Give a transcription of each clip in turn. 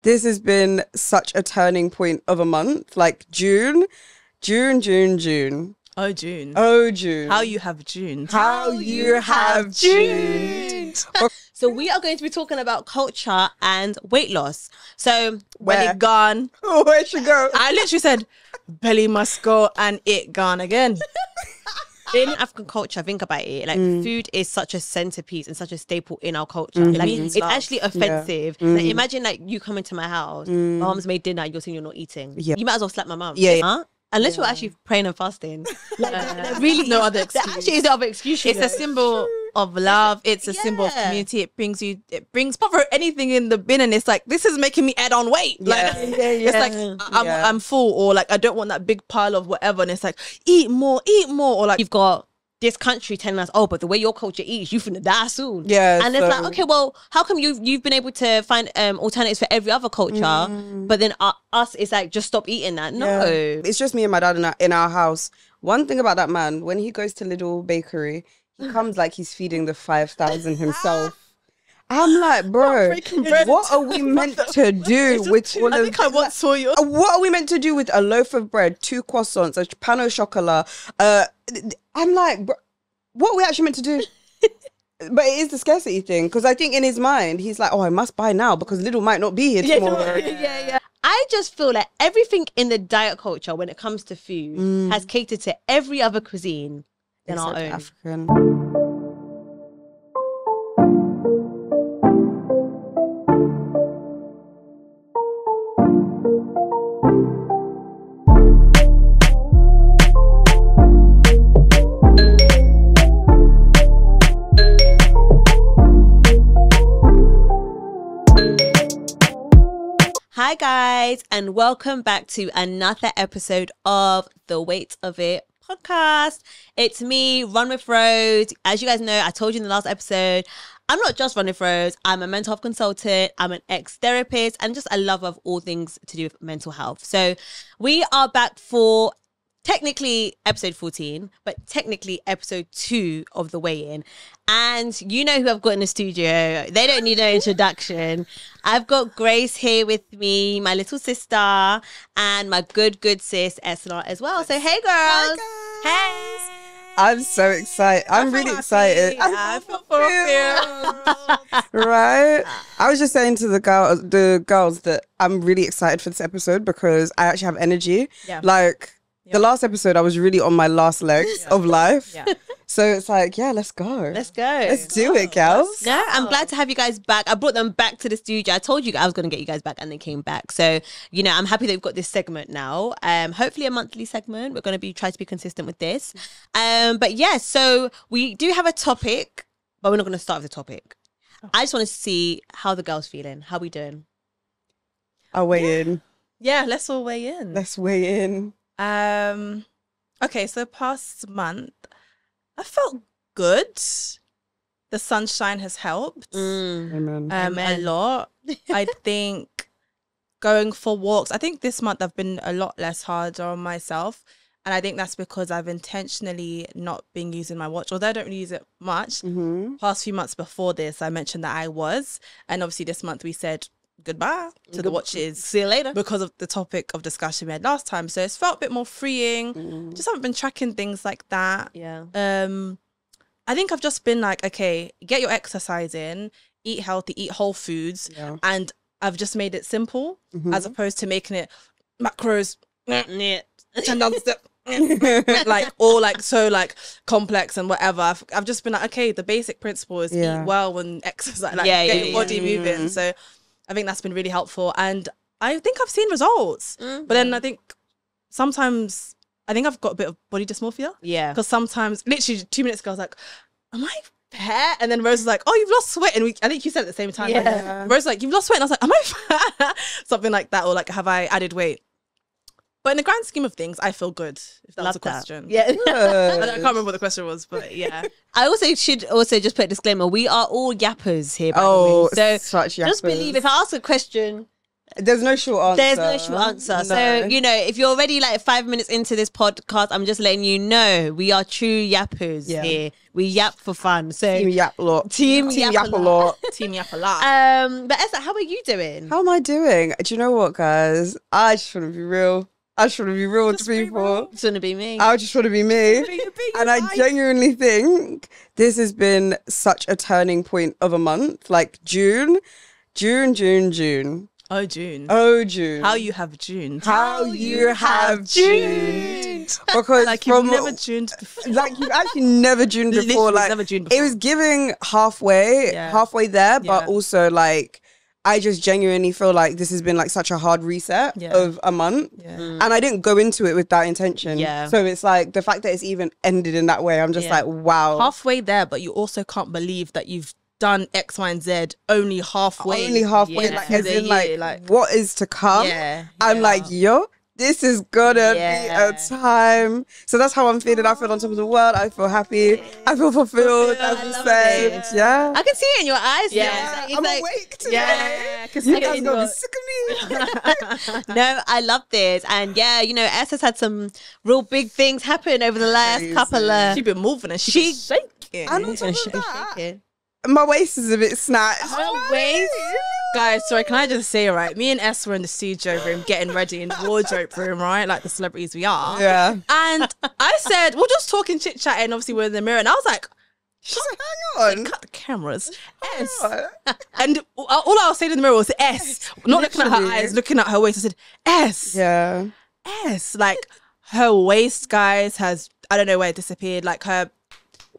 This has been such a turning point of a month. Like June. Oh, June. Oh, June. How you have June. How you have June. So we are going to be talking about culture and weight loss. So Belly Where? gone. Oh, where should go? I literally said, belly must go and it gone again. in African culture, think about it. Like food is such a centerpiece and such a staple in our culture. Like it's actually offensive. Like, imagine like you come into my house, my mom's made dinner, you're saying you're not eating. Yeah. You might as well slap my mum. Yeah. Huh? Unless you're actually praying and fasting. Like, there really no other there excuse. actually is no other excuse. It's a symbol of love. It's a symbol of community. It brings cover anything in the bin, and it's like, this is making me add on weight. Like, it's like I'm full, or like I don't want that big pile of whatever, and it's like eat more, or like You've got this country telling us, oh, but the way your culture eats, you're finna die soon. Yeah, and it's so- like, okay, well, how come you've been able to find alternatives for every other culture, but then us, it's like, just stop eating that? No. Yeah. It's just me and my dad in our house. One thing about that man, when he goes to Little Bakery, he comes like he's feeding the 5,000 himself. I'm like, bro, what are we meant to do with all I of think I once saw you. What are we meant to do with a loaf of bread, 2 croissants, a pan au chocolat? I'm like, bro, what are we actually meant to do? But it is the scarcity thing, because I think in his mind, he's like, oh, I must buy now because Little might not be here tomorrow. Yeah. I just feel like everything in the diet culture when it comes to food has catered to every other cuisine than our own. African. Hi guys, and welcome back to another episode of The Weight of It podcast. It's me, Run with Rose. As you guys know, I told you in the last episode, I'm not just Run with Rose. I'm a mental health consultant. I'm an ex-therapist and just a lover of all things to do with mental health. So we are back for technically episode 14, but technically episode 2 of The Weigh-In. And you know who I've got in the studio. They don't need no introduction. I've got Grace here with me, my little sister, and my good sis, Esnart, as well. So hey, girls. Hey. I'm so excited. I'm really excited. I feel fulfilled. Right? I was just saying to the girls that I'm really excited for this episode because I actually have energy. Yeah. Like, the last episode, I was really on my last legs of life. Yeah. So it's like, yeah, let's go. Let's go. Let's do it, gals. Yeah, I'm glad to have you guys back. I brought them back to the studio. I told you I was going to get you guys back and they came back. So, you know, I'm happy that we've got this segment now. Hopefully a monthly segment. We're going to try to be consistent with this. But yeah, so we do have a topic, but we're not going to start with the topic. I just want to see how the girls feeling. How we doing? I'll weigh in. Yeah, let's all weigh in. Let's weigh in. Okay, so past month, I felt good. The sunshine has helped Amen. a lot. I think going for walks, I think this month I've been a lot less hard on myself. And I think that's because I've intentionally not been using my watch, although I don't really use it much. Past few months before this, I mentioned that I was. And obviously this month we said goodbye to the watches. See you later. Because of the topic of discussion we had last time. So it's felt a bit more freeing. Just haven't been tracking things like that. Yeah. I think I've just been like, okay, get your exercise in, eat healthy, eat whole foods. Yeah. And I've just made it simple as opposed to making it macros, 10 down the step, like all like so like complex and whatever. I've just been like, okay, the basic principle is eat well and exercise, like get your body moving. So I think that's been really helpful. And I think I've seen results. But then I think sometimes, I think I've got a bit of body dysmorphia. Yeah. Because sometimes, literally 2 minutes ago, I was like, am I fat? And then Rose was like, oh, you've lost sweat. And I think you said it at the same time. Yeah. Like, Rose was like, you've lost sweat. And I was like, am I fat? Something like that. Or like, have I added weight? But in the grand scheme of things, I feel good, if that was a question. Yeah. I can't remember what the question was, but yeah. I also should just put a disclaimer. We are all yappers here, by the way. So such just yappers. believe if I ask a question There's no short answer. There's no short answer. No. So, you know, if you're already like 5 minutes into this podcast, I'm just letting you know we are true yappers here. We yap for fun. So Team yap a lot. Team yap a lot. Team yap a lot. But Esther, how are you doing? How am I doing? Do you know what, guys? I just want to be real. I just want to be real with people. It's gonna be me. I just want to be me. And I genuinely think this has been such a turning point of a month. Like June. Oh, June. Oh, June. How you have June. How you have June. Because Like you've never Juned before. like you've actually never Juned before. Literally Like never Juned it before. was giving halfway there, but also like I just genuinely feel like this has been like such a hard reset of a month. And I didn't go into it with that intention. So it's like the fact that it's even ended in that way, I'm just like, wow. Halfway there, but you also can't believe that you've done X, Y, and Z only halfway. Only halfway, like as in like what is to come. I'm like, yo, this is gonna be a time. So that's how I'm feeling. I feel on top of the world. I feel happy. I feel fulfilled. I feel safe. Yeah. I can see it in your eyes. Yeah. It's I'm like, awake today. Because You guys gonna be sick of me. no, I love this. And yeah, you know, S has had some real big things happen over the last couple of... she's been moving and she's shaking. And on top of that, my waist is a bit snatched. Her waist? Guys, sorry, can I just say, right? Me and S were in the studio room getting ready in the wardrobe room, right? Like the celebrities we are. Yeah. And I said, we're just talking, chit chatting. Obviously, we're in the mirror. And I was like, She's like, hang on. cut the cameras. S. And all I was saying in the mirror was S. Not looking at her eyes, looking at her waist. I said, S. Yeah. S. Like her waist, guys, has, I don't know where it disappeared. Like her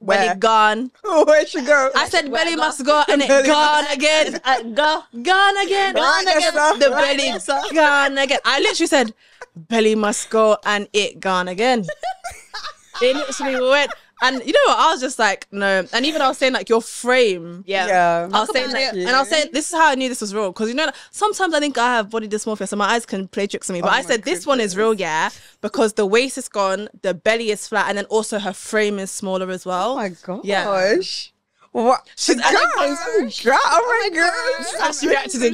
belly gone. Oh, where'd she go? I said belly must go and it gone again. Gone again. The belly gone again. I literally said belly must go and it gone again. They literally went. And you know what? I was just like, no. And even I was saying like your frame. Yeah. I was saying like, and I was saying this is how I knew this was real. Because you know, like, sometimes I think I have body dysmorphia, so my eyes can play tricks on me. But I said this one is real, because the waist is gone, the belly is flat, and then also her frame is smaller as well. Oh my gosh. Yeah. What? She's oh my gosh. As she reacted in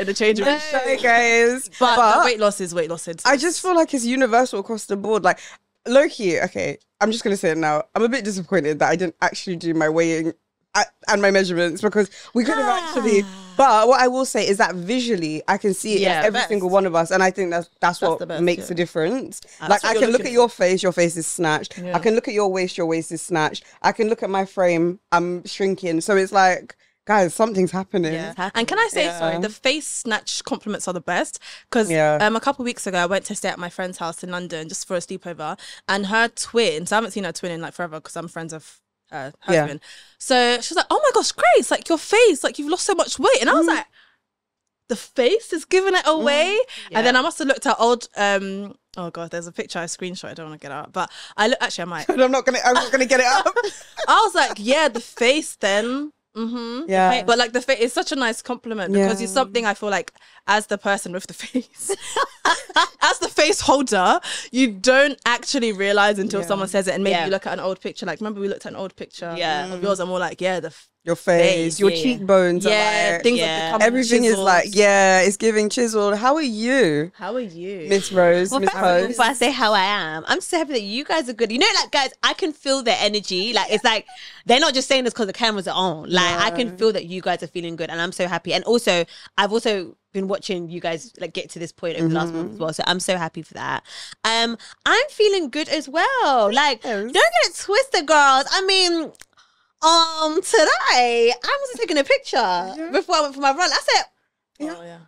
the change room. Hey guys. But the weight loss is weight loss. I just feel like it's universal across the board. Like, low-key, okay, I'm just going to say it now. I'm a bit disappointed that I didn't actually do my weighing and my measurements, because we could have actually... But what I will say is that visually, I can see it in every single one of us. And I think that's what the best, makes a difference. That's Like, I can look at your face is snatched. Yeah. I can look at your waist is snatched. I can look at my frame, I'm shrinking. So it's like, guys, something's happening. Yeah. And can I say, sorry, the face snatch compliments are the best. Because a couple of weeks ago, I went to stay at my friend's house in London just for a sleepover. And her twin, so I haven't seen her twin in like forever because I'm friends with her husband. So she was like, oh my gosh, Grace, like your face, like you've lost so much weight. And I was like, the face is giving it away. And then I must have looked at old, oh God, there's a picture I screenshot. I don't want to get it out. But I look, actually I might. I'm not gonna get it up. I was like, yeah, the face then. Yeah. But like the face is such a nice compliment because it's something I feel like as the person with the face, as the face holder, you don't actually realize until someone says it. And maybe you look at an old picture. Like, remember we looked at an old picture of yours and we're like, your face, your cheekbones are like, things have become everything chiseled. is like, it's giving chiseled. How are you? Miss Rose, Well, Miss Rose? before I say how I am, I'm so happy that you guys are good. You know, like, guys, I can feel their energy. Like, it's like they're not just saying this because the cameras are on. Like, I can feel that you guys are feeling good, and I'm so happy. And also, I've also been watching you guys like get to this point over the last month as well. So I'm so happy for that. I'm feeling good as well. Like, don't get it twisted, girls. I mean, today I was taking a picture before I went for my run. I said, who there?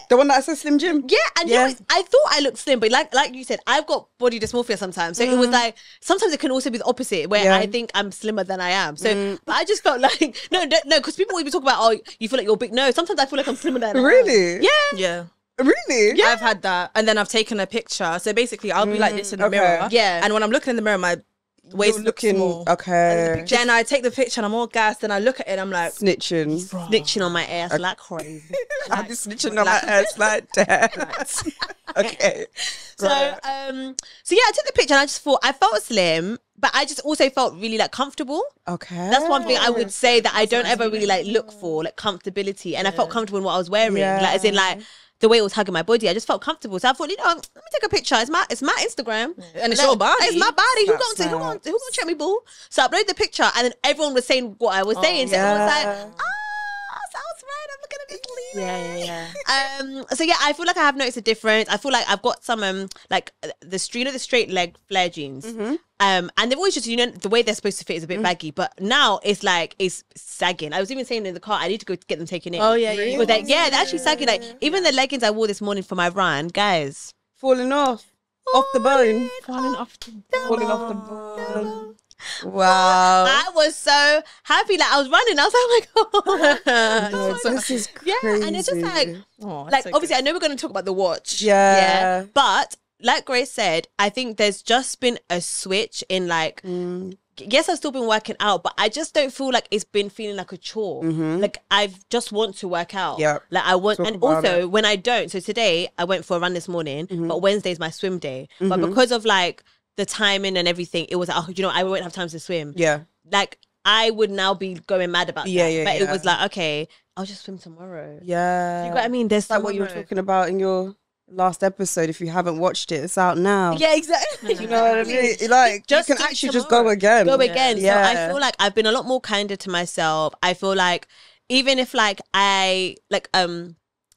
The one that says Slim Jim? Yeah, and you know, I thought I looked slim, but like you said, I've got body dysmorphia sometimes. So it was like, sometimes it can also be the opposite, where I think I'm slimmer than I am. So, but I just felt like, no, because people always talk about, oh, you feel like you're big. No, sometimes I feel like I'm slimmer than I am. Really? Yeah. Really? I've had that. And then I've taken a picture. So basically, I'll be like this in the mirror. Yeah. And when I'm looking in the mirror, my waist looks small. Okay. Then I take the picture and I'm all gassed. Then I look at it and I'm like, Snitching. Snitching on my ass like crazy. I'm just snitching on my ass like that. Okay. So, so yeah, I took the picture and I just thought I felt slim, but I just also felt really like comfortable. Okay. That's one thing I would say that I don't ever really like look for, like comfortability. And I felt comfortable in what I was wearing, like as in like the way it was hugging my body. I just felt comfortable. So I thought, let me take a picture. It's my Instagram, and it's your body. It's my body. Who That's gonna check me, boo? So I uploaded the picture, and then everyone was saying what I was saying. So everyone was like, sounds right. I'm looking at this lean. Yeah. So yeah, I feel like I have noticed a difference. I feel like I've got some like the straight leg flare jeans. And they've always just, the way they're supposed to fit is a bit baggy, but now it's like it's sagging. I was even saying in the car, I need to go get them taken in. Oh yeah, yeah. But they're actually sagging. Like even the leggings I wore this morning for my run, guys, falling off the bone. Falling off the bone. Wow. I was so happy. Like I was running. I was like, oh my god. No, this is crazy. Yeah, and it's just like obviously I know we're going to talk about the watch. Yeah. But like Grace said, I think there's just been a switch in like yes, I've still been working out, but I just don't feel like it's been feeling like a chore. Like I've just want to work out. Yeah. Like I want, Talk and about also it. when I don't. So today I went for a run this morning, but Wednesday's my swim day. But because of like the timing and everything, it was like, I won't have time to swim. Yeah. Like I would now be going mad about that. But it was like, okay, I'll just swim tomorrow. Yeah. You know what I mean? There's like what you were talking about in your last episode. If you haven't watched it, it's out now. Yeah, exactly. You know what I mean? Like Just you can do it actually just tomorrow. go again. Go again. Yeah. So I feel like I've been a lot more kinder to myself. I feel like even if like I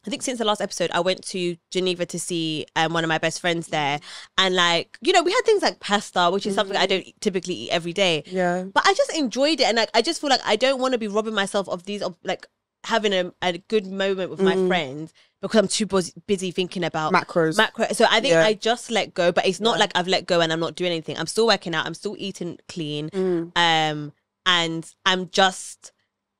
think since the last episode, I went to Geneva to see one of my best friends there. And like, we had things like pasta, which is something I don't typically eat every day. Yeah. But I just enjoyed it. And like, I just feel like I don't want to be robbing myself of these, of like having a good moment with my friends because I'm too busy thinking about Macros. So I think I just let go, but it's not like I've let go and I'm not doing anything. I'm still working out. I'm still eating clean. And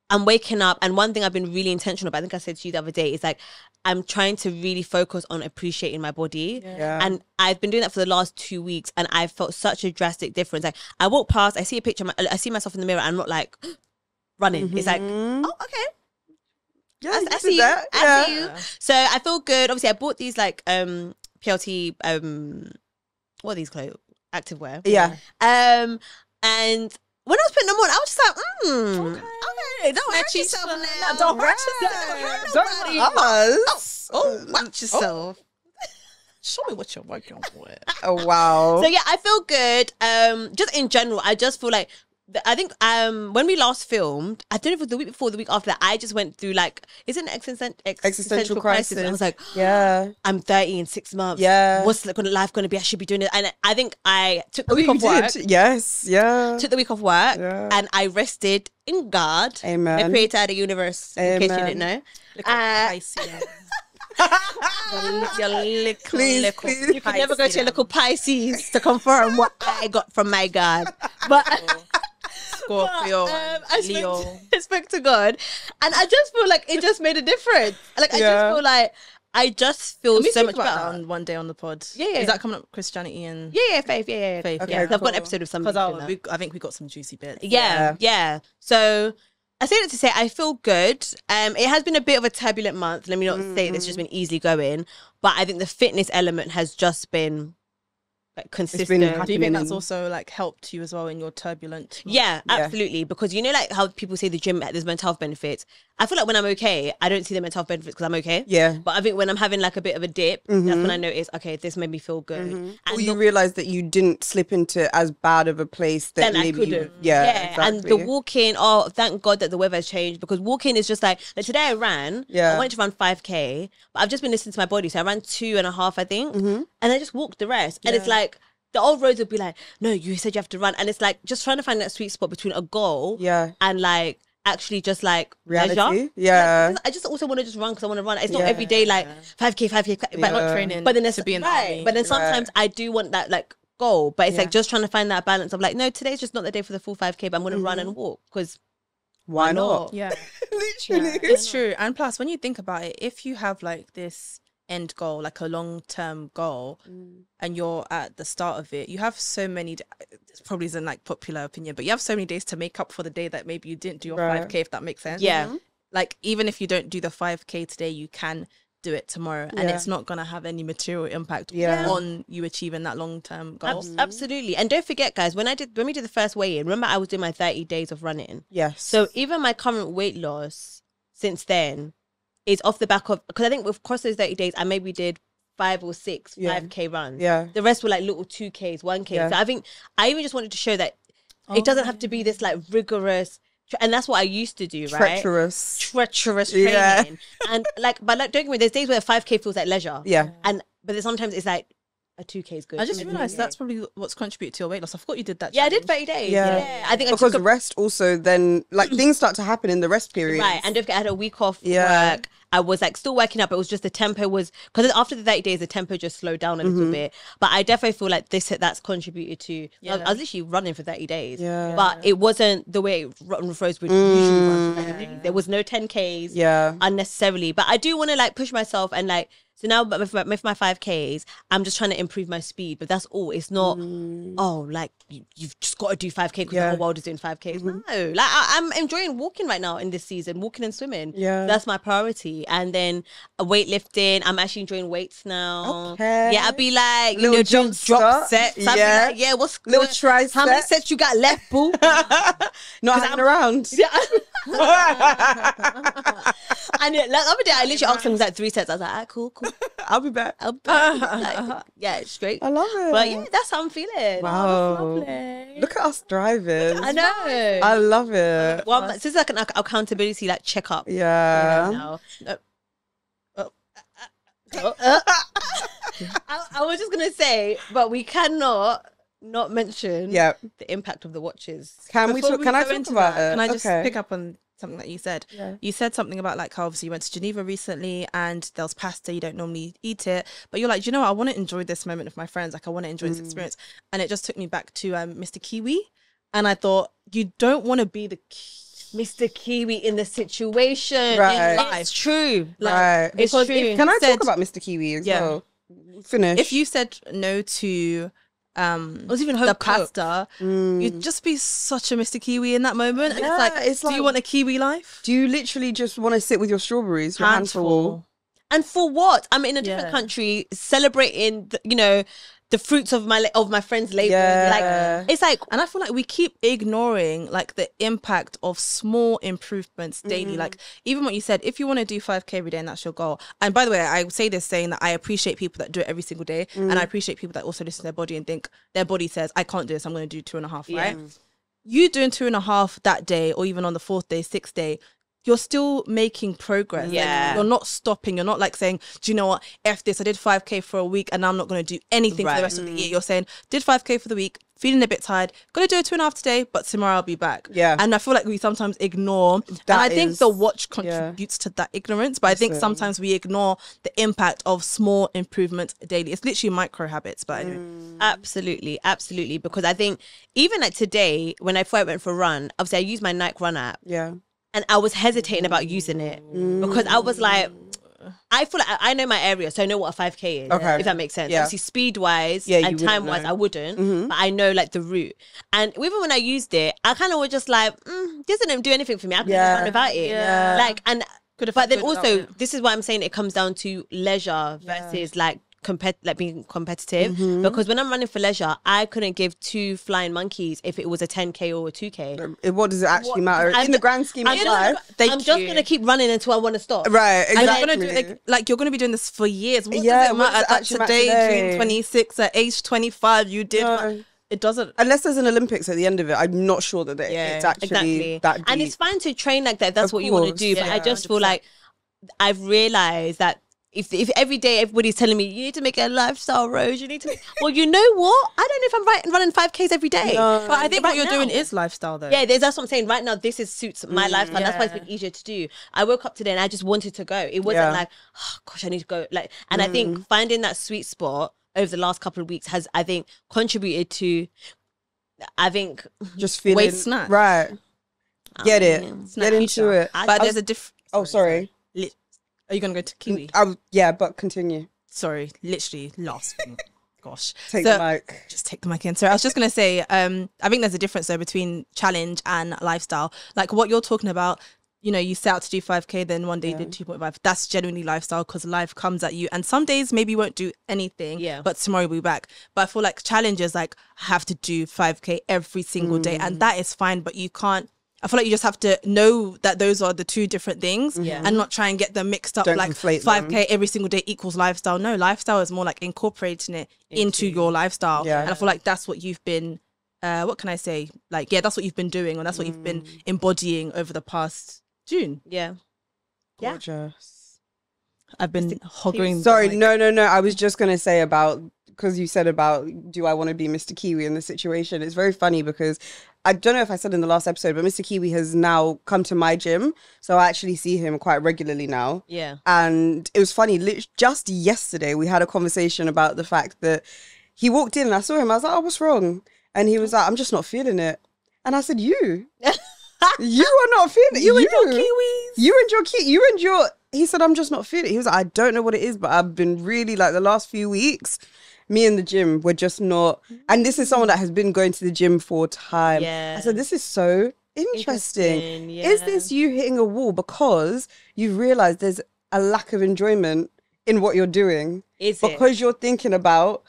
I'm waking up, and one thing I've been really intentional about, I think I said to you the other day, is like I'm trying to really focus on appreciating my body. Yeah. And I've been doing that for the last 2 weeks, and I've felt such a drastic difference. Like I walk past, I see a picture, I see myself in the mirror, and I'm not like running. It's like, oh, okay. Yeah, I see you. that. I see you. So I feel good. Obviously, I bought these like PLT what are these clothes? Activewear. Yeah. And when I was putting them on, I was just like, okay, don't hurt yourself now. Don't hurt yourself. Don't Watch yourself. Show me what you're working with. Oh wow. So yeah, I feel good. Just in general, I just feel like I think when we last filmed, I don't know if it was the week before, the week after that, I just went through like, is it an existential crisis? I was like, yeah, I'm 30 in 6 months. Yeah. What's life going to be? I should be doing it. And I think I took the week off work. Yes, yeah. Took the week off work, Yeah. and I rested in God. Amen. The creator of the universe, in case you didn't know. Your little, Please. you can never go to your local Pisces to confirm what I got from my God. But Scorpio, Leo. I spoke to God, and I just feel like it just made a difference. Like I just feel like I just feel We so speak much about better. that on one day on the pod. Yeah. Is that coming up? Christianity and Yeah, faith. Yeah. faith. Okay, Yeah, I've got cool. an episode of something. Because I think we got some juicy bits. Yeah. So I say that to say I feel good. It has been a bit of a turbulent month. Let me not say it's just been easily going, but I think the fitness element has just been like consistent. been Do you happening. think that's also like helped you as well in your turbulent? Yeah, absolutely. Because like how people say the gym, there's mental health benefits. I feel like when I'm okay, I don't see the mental health benefits because I'm okay. Yeah. But I think when I'm having like a bit of a dip, that's when I notice, okay, this made me feel good. And Or you realise that you didn't slip into as bad of a place that then I maybe could you, have. yeah, And the walking, thank God that the weather has changed, because walking is just like today I ran. Yeah. I wanted to run 5K, but I've just been listening to my body. So I ran 2.5, I think. And I just walked the rest. And it's like, the old roads would be like, no, you said you have to run. And it's like just trying to find that sweet spot between a goal and like actually just like reality. leisure. Yeah. I just also want to just run because I want to run. It's not every day like 5K. But not training. But then it's to be in the right. army. But then sometimes I do want that like goal. But it's like just trying to find that balance of like, no, today's just not the day for the full 5K, but I'm going to run and walk because Why not? Yeah, Literally. it's true. And plus, when you think about it, if you have like this end goal, like a long-term goal, and you're at the start of it, you have so many, this probably isn't like popular opinion, but you have so many days to make up for the day that maybe you didn't do your 5K, if that makes sense. Yeah. Like even if you don't do the 5K today, you can do it tomorrow, and it's not gonna have any material impact on you achieving that long-term goal. Absolutely. And don't forget, guys, when we did the first weigh-in, remember I was doing my 30 days of running. Yes. So even my current weight loss since then is off the back of, because I think across those 30 days I maybe did 5 or 6 5K runs. Yeah. The rest were like little 2Ks, 1K. Yeah. So I think I even just wanted to show that it doesn't have to be this like rigorous, and that's what I used to do, right? Treacherous training. Yeah. And like, but like, don't get me, there's days where 5K feels like leisure. Yeah. But then sometimes it's like a 2K is good. I just realised that's probably what's contributed to your weight loss. I forgot you did that. Yeah, I did 30 days. Yeah. I think because rest also then, like, things start to happen in the rest period. Right, and don't forget I had a week off work. I was like still working up. It was just the tempo was, because after the 30 days, the tempo just slowed down a little bit. But I definitely feel like that's contributed to, I was literally running for 30 days. Yeah. But it wasn't the way Run with Rose would usually run for 30 days. There was no 10Ks unnecessarily. But I do want to like push myself and like, so now with my 5Ks, I'm just trying to improve my speed, but that's all. It's not, like you've just got to do 5K because the whole world is doing 5Ks. No, like I'm enjoying walking right now in this season, walking and swimming. Yeah. That's my priority. And then weightlifting, I'm actually enjoying weights now. Okay. Yeah, I'd be like, Little drop start. sets. I'd be like, yeah, what's Little tricep. How many sets you got left, boo? Not hanging around. Yeah. And like the other day, I literally asked him, was like 3 sets. I was like, ah, cool. I'll be back. Like, yeah, it's great. I love it. But yeah, that's how I'm feeling. Wow. Lovely. Look at us driving. I know. I love it. Well, this is like an accountability like checkup. Yeah. I was just gonna say, but we cannot not mention the impact of the watches. Can we talk? Can I go talk into about that, it? Can I just Okay. pick up on something that you said? Yeah. You said something about like how obviously you went to Geneva recently and there was pasta, you don't normally eat it, but you're like, you know what, I want to enjoy this moment with my friends, like I want to enjoy this experience. And it just took me back to Mr. Kiwi, and I thought, you don't want to be the Mr. Kiwi in the situation. Right. In life. It's true. Like, Right. It's because true. if Can I said- talk about Mr. Kiwi as Yeah. well? Finish. if you said no to It was even home the cooked. pasta, you'd just be such a Mr. Kiwi in that moment. And it's like, do you want a Kiwi life? Do you literally just want to sit with your strawberries, your hands full? And for what? I'm in a different Yeah. country celebrating, the fruits of my friend's labor. Yeah. Like, it's like, And I feel like we keep ignoring like the impact of small improvements daily. Like even what you said, if you want to do 5K every day and that's your goal. And by the way, I say this saying that I appreciate people that do it every single day. And I appreciate people that also listen to their body and think their body says, I can't do this, I'm going to do 2.5, right? You doing 2.5 that day, or even on the 4th day, 6th day, you're still making progress. Yeah. Like, you're not stopping. You're not like saying, do you know what? F this, I did 5K for a week and now I'm not going to do anything for the rest of the year. You're saying, did 5K for the week, feeling a bit tired, going to do a 2.5 today, but tomorrow I'll be back. Yeah. And I feel like we sometimes ignore, and I think the watch contributes to that ignorance, but I think sometimes we ignore the impact of small improvements daily. It's literally micro habits, but anyway. absolutely. Because I think even like today, before I went for a run, obviously I used my Nike Run app. Yeah. And I was hesitating about using it because I was like, I feel like I know my area, so I know what a 5K is, Okay. if that makes sense. Yeah. Obviously, speed-wise Yeah, you and wouldn't time-wise, know. I wouldn't, but I know like the route. And even when I used it, I kind of was just like, this didn't do anything for me. I could just run without it. Yeah. Like, and Could have but then felt good also, without it. this is why I'm saying it comes down to leisure versus like being competitive. Because when I'm running for leisure, I couldn't give 2 flying monkeys if it was a 10K or a 2K. What does it actually matter in the grand scheme of I'm life? just going to keep running until I want to stop. Right, And exactly. you're gonna do like you're gonna be doing this for years. What Yeah, does it what does matter it that actually matter today, today? June 26, at age 25, you did? No. It doesn't. Unless there's an Olympics at the end of it, I'm not sure that it's actually that deep. And it's fine to train like that. That's Of what you want to course, do. But I yeah, just feel 100%. like I've realized that if every day everybody's telling me you need to make a lifestyle, Rose, you need to. Well, you know what? I don't know if I'm running 5Ks every day. But I think Right what you're now- doing is lifestyle, though. Yeah, that's what I'm saying. Right now, this suits my lifestyle. That's why it's been easier to do. I woke up today and I just wanted to go. It wasn't like, oh gosh, I need to go. Like, and I think finding that sweet spot over the last couple of weeks has, I think, contributed to. I think just feeling Waist snatch. right. Get it. Snack Get into future. it. But there's a different. Oh, sorry. Are you gonna go to Kiwi? Yeah, but continue. Sorry, literally last thing. Gosh. Take So- the mic. Just take the mic in. So I was just gonna say, I think there's a difference though between challenge and lifestyle. Like what you're talking about, you know, you set out to do 5K, then one day you did 2.5. That's genuinely lifestyle, because life comes at you. And some days maybe you won't do anything, but tomorrow you'll be back. But I feel like challenges, like, I have to do 5K every single day. And that is fine, but you can't. I feel like you just have to know that those are the two different things and not try and get them mixed up. Don't like conflate 5K them. every single day equals lifestyle. No, lifestyle is more like incorporating it into your lifestyle. Yeah. And I feel like that's what you've been, what can I say? Like, yeah, that's what you've been doing, or that's what you've been embodying over the past June. Yeah. Gorgeous. I've been hogging. Sorry, no. I was just going to say about, because you said about, do I want to be Mr. Kiwi in the situation? It's very funny because I don't know if I said in the last episode, but Mr. Kiwi has now come to my gym. So I actually see him quite regularly now. Yeah. And it was funny. Just yesterday, we had a conversation about the fact that he walked in and I saw him. I was like, oh, what's wrong? And he was like, I'm just not feeling it. And I said, you are not feeling it. You and your Kiwis. You and your, he said, I'm just not feeling it. He was like, I don't know what it is, but I've been really, like, the last few weeks, me and the gym, we're just not. And this is someone that has been going to the gym for time. Yeah. I said, this is so interesting. Yeah. Is this you hitting a wall because you've realized there's a lack of enjoyment in what you're doing? Is it? Because you're thinking about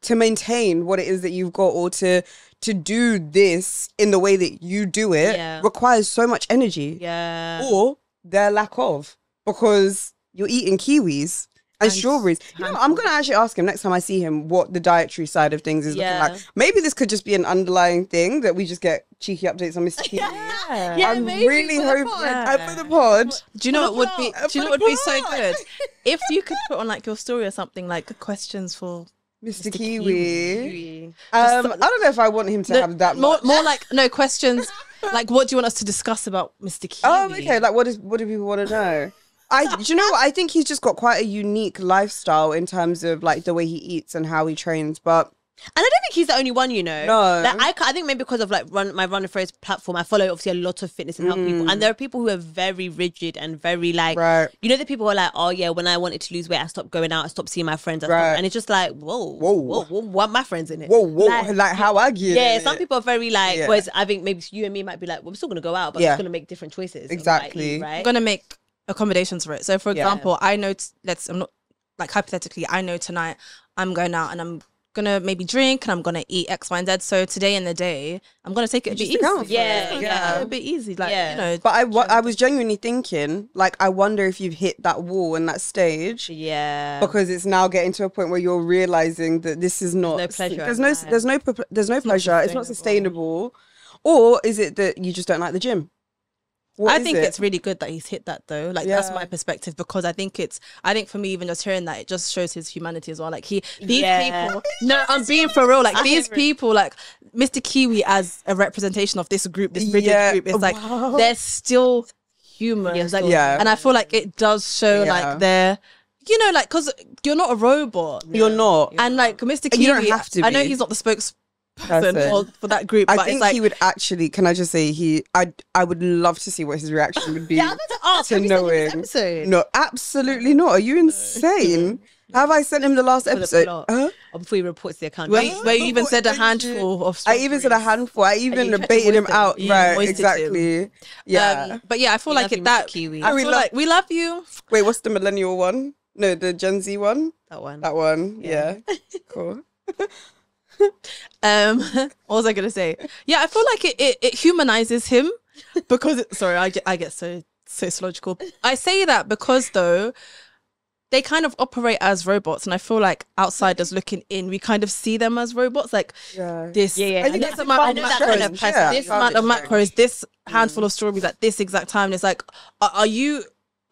to maintain what it is that you've got, or to do this in the way that you do it requires so much energy. Yeah. Or their lack of, because you're eating kiwis and strawberries. You know, I'm going to actually ask him next time I see him what the dietary side of things is looking like. Maybe this could just be an underlying thing that we just get cheeky updates on Mr. Kiwi. I'm really hoping for the pod. Do you know what would be? Do you know what would be so good? If you could put on like your story or something, like questions for Mr. Kiwi. I don't know if I want him to have that more much. like no questions. Like, what do you want us to discuss about Mr. Kiwi? Oh, okay. Like, what do people want to know? Do you know what? I think he's just got quite a unique lifestyle in terms of like the way he eats and how he trains. But And I don't think he's the only one, you know. No. Like, I think maybe because of like my Run and Froze platform, I follow obviously a lot of fitness and health people. And there are people who are very rigid and very like, you know, the people who are like, oh yeah, when I wanted to lose weight, I stopped going out, I stopped seeing my friends. And it's just like, whoa, what my friends in it? Like how I get Yeah, some people are very like, whereas I think maybe you and me might be like, well, we're still going to go out, but we're just going to make different choices. Exactly. Right? I'm going to make accommodations for it. So for example, I know, I'm not, like hypothetically, I know tonight I'm going out and I'm gonna maybe drink and I'm gonna eat X, Y, and Z. So today in the day, I'm gonna take it a bit easy. Yeah, a bit easy. Like you know. But I was genuinely thinking, like, I wonder if you've hit that wall and that stage. Yeah. Because it's now getting to a point where you're realizing that this is not. No pleasure. There's no pleasure. It's not sustainable. Or is it that you just don't like the gym? I think it's really good that he's hit that though. Like that's my perspective, because I think for me, even just hearing that, it just shows his humanity as well. Like these people, no, I'm being for real. Like these people, like Mr. Kiwi as a representation of this group, this rigid group, it's like they're still human. And I feel like it does show like they're, you know, like, because you're not a robot. You're not. And like Mr. Kiwi, you don't have to be. I know he's not the spokesperson for that group. I but think it's like, he would actually. Can I just say I would love to see what his reaction would be. to knowing. No, absolutely not. Are you insane? Have I sent him the last episode? Or before he reports the account. where you even said a handful of I even said a handful. I even baited him out. Right, exactly. Yeah. But yeah, I feel like that. Kiwi. I feel like we love you. Wait, what's the millennial one? No, the Gen Z one. That one. That one. Yeah. Cool. What was I gonna say? Yeah, I feel like it humanizes him because I get so sociological. I say that because though they kind of operate as robots, and I feel like outsiders looking in, we kind of see them as robots. Like this, I think this amount of macros, this amount of macros, this handful of strawberries at this exact time. And it's like, are you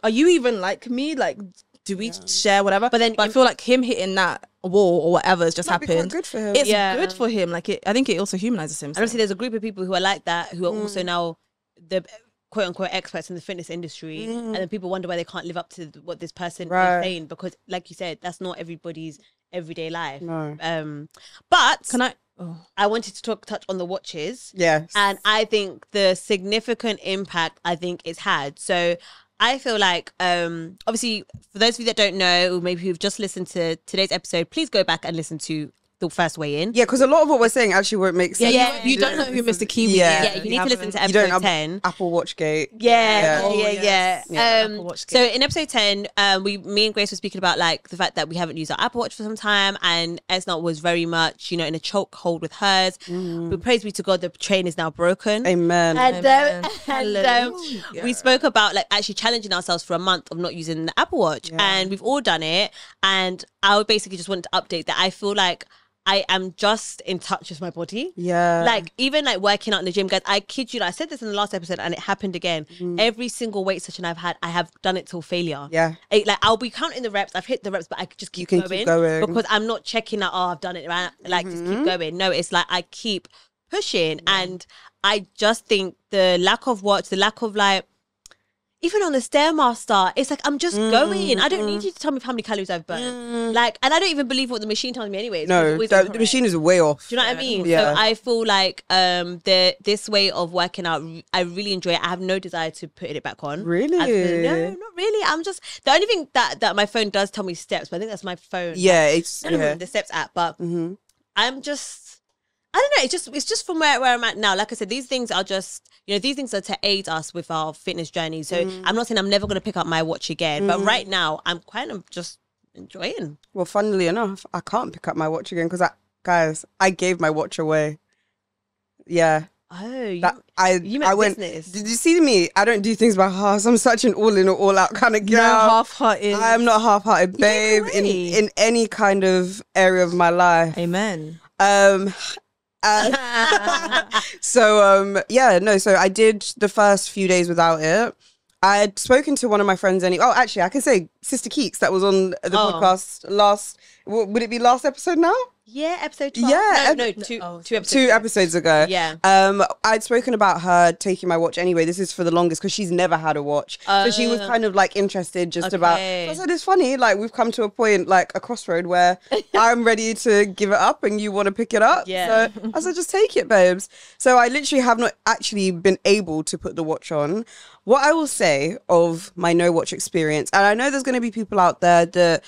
even like me? Like, do we share whatever? But I feel like him hitting that wall or whatever has just happened. Good for him. It's good for him. Like I think it also humanizes him. And obviously there's a group of people who are like that, who are also now the quote unquote experts in the fitness industry, and then people wonder why they can't live up to what this person is saying, because like you said, that's not everybody's everyday life. No. But can I wanted to touch on the watches. Yes. And I think the significant impact I think it's had. So I feel like, obviously, for those of you that don't know, or maybe who've just listened to today's episode, please go back and listen to the first weigh in. Yeah, because a lot of what we're saying actually won't make sense. Yeah, you don't know who Mr. Kiwi Yeah. is. Yeah, you need to listen to You don't episode have 10. Apple Watch Gate. Yeah. Apple Watch So Gate. in episode 10, me and Grace were speaking about like the fact that we haven't used our Apple Watch for some time, and Esnart was very much, you know, in a chokehold with hers. But praise be to God, the chain is now broken. Amen. And we spoke about like actually challenging ourselves for a month of not using the Apple Watch, and we've all done it. And I would basically just want to update that I feel like I am just in touch with my body. Yeah. Like, even like working out in the gym, guys, I kid you not, I said this in the last episode and it happened again. Every single weight session I've had, I have done it till failure. Yeah. Like, I'll be counting the reps, I've hit the reps, but I could just keep going. Because I'm not checking that, oh, I've done it, right? Like, just keep going. No, it's like I keep pushing. And I just think the lack of watch, the lack of like, even on the Stairmaster, it's like I'm just going. I don't need you to tell me how many calories I've burned. Like, and I don't even believe what the machine tells me anyway. No, the machine is way off. Do you know what I mean? Yeah. So I feel like this way of working out, I really enjoy it. I have no desire to put it back on. Really? No, not really. I'm just the only thing that my phone does tell me steps, but I think that's my phone. Yeah, it's The steps app. But I'm just. I don't know. It's just from where I'm at now. Like I said, these things are just, you know, these things are to aid us with our fitness journey. So I'm not saying I'm never going to pick up my watch again, but right now I'm kind of just enjoying. Well, funnily enough, I can't pick up my watch again because I gave my watch away. Yeah. Oh, you went. business. Did you see me? I don't do things by halves. I'm such an all in or all out kind of girl. No half-hearted. I am not half-hearted, babe. In any kind of area of my life. Amen. So I did the first few days without it. I had spoken to one of my friends actually I can say Sister Keeks that was on the podcast last, would it be last episode now? Yeah, episode 12. Yeah, two episodes ago. Yeah. I'd spoken about her taking my watch anyway. This is for the longest because she's never had a watch. So she was kind of like interested just about. So I said, it's funny, like we've come to a point, like a crossroad where I'm ready to give it up and you want to pick it up. Yeah. So I said, just take it, babes. So I literally have not actually been able to put the watch on. What I will say of my no watch experience, and I know there's going to be people out there that,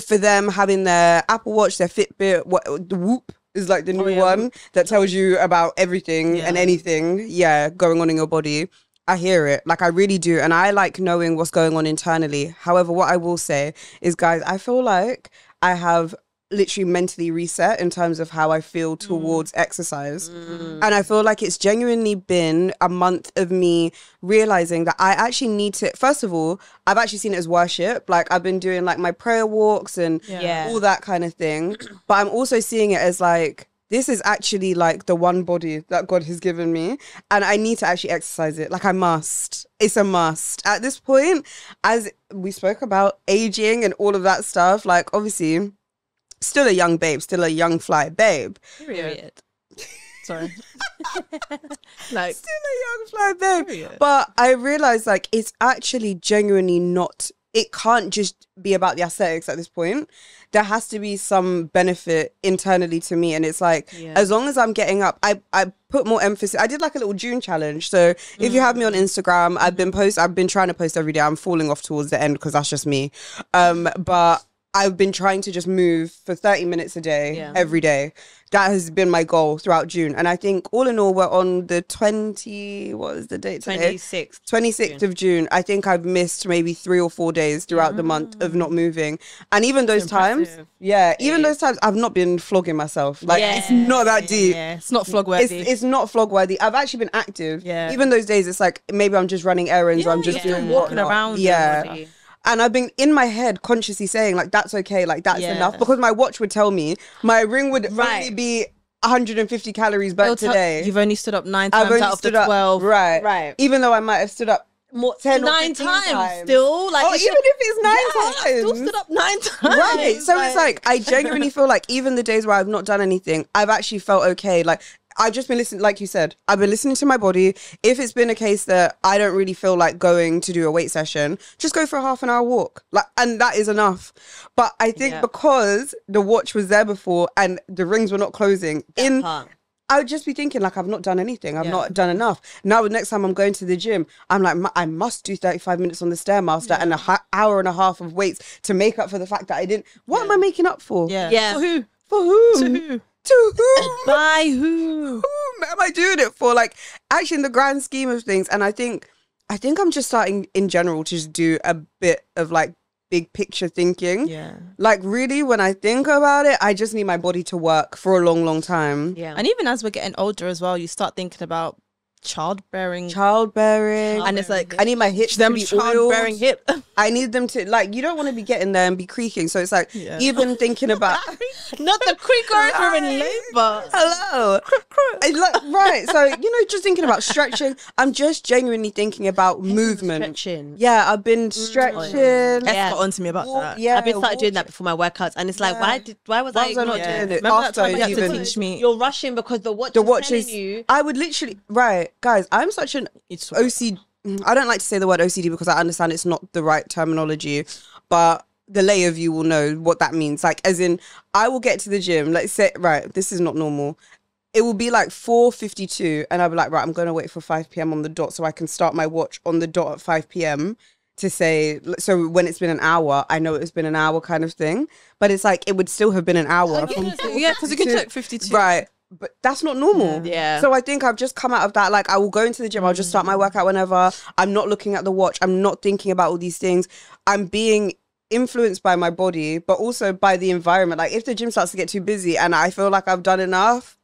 for them having their Apple Watch, their Fitbit, the Whoop is like the new one that tells you about everything and anything, going on in your body. I hear it, like I really do, and I like knowing what's going on internally. However, what I will say is, guys, I feel like I have literally mentally reset in terms of how I feel towards exercise. And I feel like it's genuinely been a month of me realizing that I actually need to, first of all, I've actually seen it as worship. Like I've been doing like my prayer walks and all that kind of thing. But I'm also seeing it as like, this is actually like the one body that God has given me and I need to actually exercise it. Like I must. It's a must. At this point, as we spoke about aging and all of that stuff, like obviously still a young babe, still a young fly babe. Period. Sorry. Like Still a young fly babe. Period. But I realized like it's actually genuinely not, it can't just be about the aesthetics at this point. There has to be some benefit internally to me. And it's like, as long as I'm getting up, I put more emphasis. I did like a little June challenge. So if you have me on Instagram, I've been trying to post every day. I'm falling off towards the end because that's just me. But I've been trying to just move for 30 minutes a day, every day. That has been my goal throughout June. And I think all in all, we're on the what is the date today? 26th of June. I think I've missed maybe 3 or 4 days throughout the month of not moving. And even those times, those times I've not been flogging myself. Like it's not that deep. Yeah, it's not flog worthy. It's not flog worthy. I've actually been active. Yeah. Even those days, it's like maybe I'm just running errands or I'm just doing walking around. Yeah. And I've been in my head consciously saying like, that's okay, like that's enough. Because my watch would tell me my ring would only be 150 calories burnt today. You've only stood up 9 times out of the 12. Right. Even though I might have stood up more 10 or 9 15 times. Still, like even if it's 9 times. Still stood up 9 times. Right. So it's like I genuinely feel like even the days where I've not done anything, I've actually felt okay. Like I've just been listening, like you said, I've been listening to my body. If it's been a case that I don't really feel like going to do a weight session, just go for a half an hour walk. Like, and that is enough. But I think because the watch was there before and the rings were not closing, I would just be thinking like, I've not done anything. I've not done enough. Now the next time I'm going to the gym, I'm like, I must do 35 minutes on the Stairmaster and an hour and a half of weights to make up for the fact that I didn't. What am I making up for? Yeah. For who? For whom? To who? To whom? By who? Whom am I doing it for? Like, actually, in the grand scheme of things, and I think I'm just starting in general to just do a bit of like big picture thinking. Yeah. Like, really, when I think about it, I just need my body to work for a long, long time. Yeah. And even as we're getting older as well, you start thinking about childbearing. Childbearing. And it's like, I need my hips to them be childbearing oiled. hip. I need them to, like, you don't want to be getting there and be creaking. So it's like, Yeah. even thinking about, Not the creaker. You're in labor. hello. Right. So, just thinking about stretching. I'm just genuinely thinking about movement. Stretching. Yeah, I've been stretching. Yeah. Got on to me about that. Yeah, I've been started doing that before my workouts, and it's like, Yeah. why was Why was I not Yeah. doing it Remember that after time you had to even? teach me? You're rushing because the watch is, telling you. I would literally, right, guys, I'm such an It's OCD. I don't like to say the word OCD because I understand it's not the right terminology, but the lay of you will know what that means. Like, as in, I will get to the gym, let's say, right, this is not normal. It will be like 4:52 and I'll be like, right, I'm going to wait for 5 p.m. on the dot so I can start my watch on the dot at 5 p.m. to say, so when it's been an hour, I know it's been an hour kind of thing. But it's like, it would still have been an hour. Yeah, because you can check 52. Right. But that's not normal. Yeah. So I think I've just come out of that. Like, I will go into the gym. I'll just start my workout whenever. I'm not looking at the watch. I'm not thinking about all these things. I'm being influenced by my body, but also by the environment. Like, if the gym starts to get too busy and I feel like I've done enough,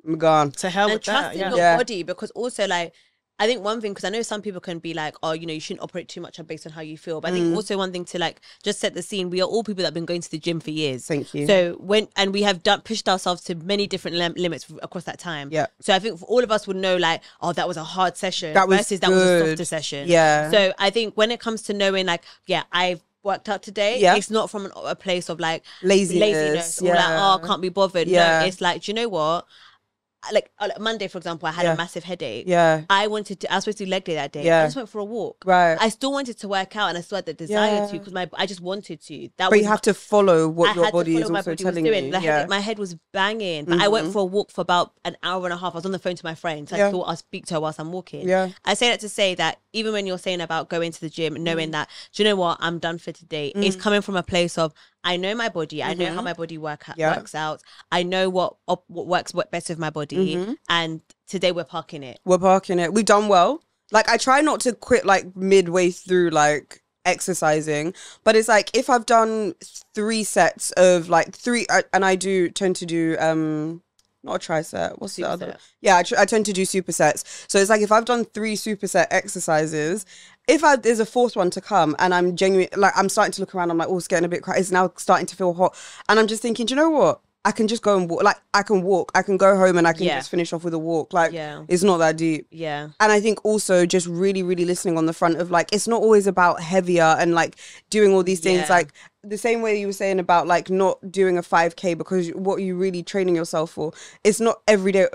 I'm gone. To hell And with that. trusting Yeah. your Yeah. body, because also, like, I think one thing, because I know some people can be like, oh, you shouldn't operate too much based on how you feel. But I think also one thing to, like, just set the scene. We are all people that have been going to the gym for years. Thank you. So we have pushed ourselves to many different limits across that time. Yeah. So I think for all of us would know, like, oh, that was a hard session That was versus that was a good. softer session. Yeah. So I think when it comes to knowing, like, yeah, I've worked out today, Yeah. it's not from a place of like Laziness, or like, yeah. oh, I can't be bothered. Yeah. No, it's like, do you know what? Like Monday, for example, I had Yeah. a massive headache. Yeah. I was supposed to do leg day that day. Yeah. I just went for a walk. Right. I still wanted to work out and I still had the desire Yeah. to because I just wanted to. That But was you have to follow I what your had to body follow is my also body was telling doing. you. Like, my head was banging. But I went for a walk for about an hour and a half. I was on the phone to my friend. So I Yeah. thought I'll speak to her whilst I'm walking. Yeah. I say that to say that even when you're saying about going to the gym, knowing that, do you know what, I'm done for today, it's coming from a place of, I know my body. I know how my body Yeah. works out. I know what works best with my body. And today we're parking it. We're parking it. We've done well. Like, I try not to quit like midway through like exercising, but it's like if I've done 3 sets of like and I tend to do not a tricep. What's the other? Superset. Yeah, I tend to do supersets. So it's like if I've done 3 superset exercises, if there's a 4th one to come and I'm genuinely like I'm starting to look around, I'm like, oh, it's getting a bit it's now starting to feel hot, and I'm just thinking, do you know what? I can just go and walk. Like, I can walk. I can go home and I can Yeah. just finish off with a walk. Like, Yeah. it's not that deep. Yeah. And I think also just really, really listening on the front of like, it's not always about heavier and like doing all these things. Yeah. Like the same way you were saying about like not doing a 5K because what you're really training yourself for, it's not everyday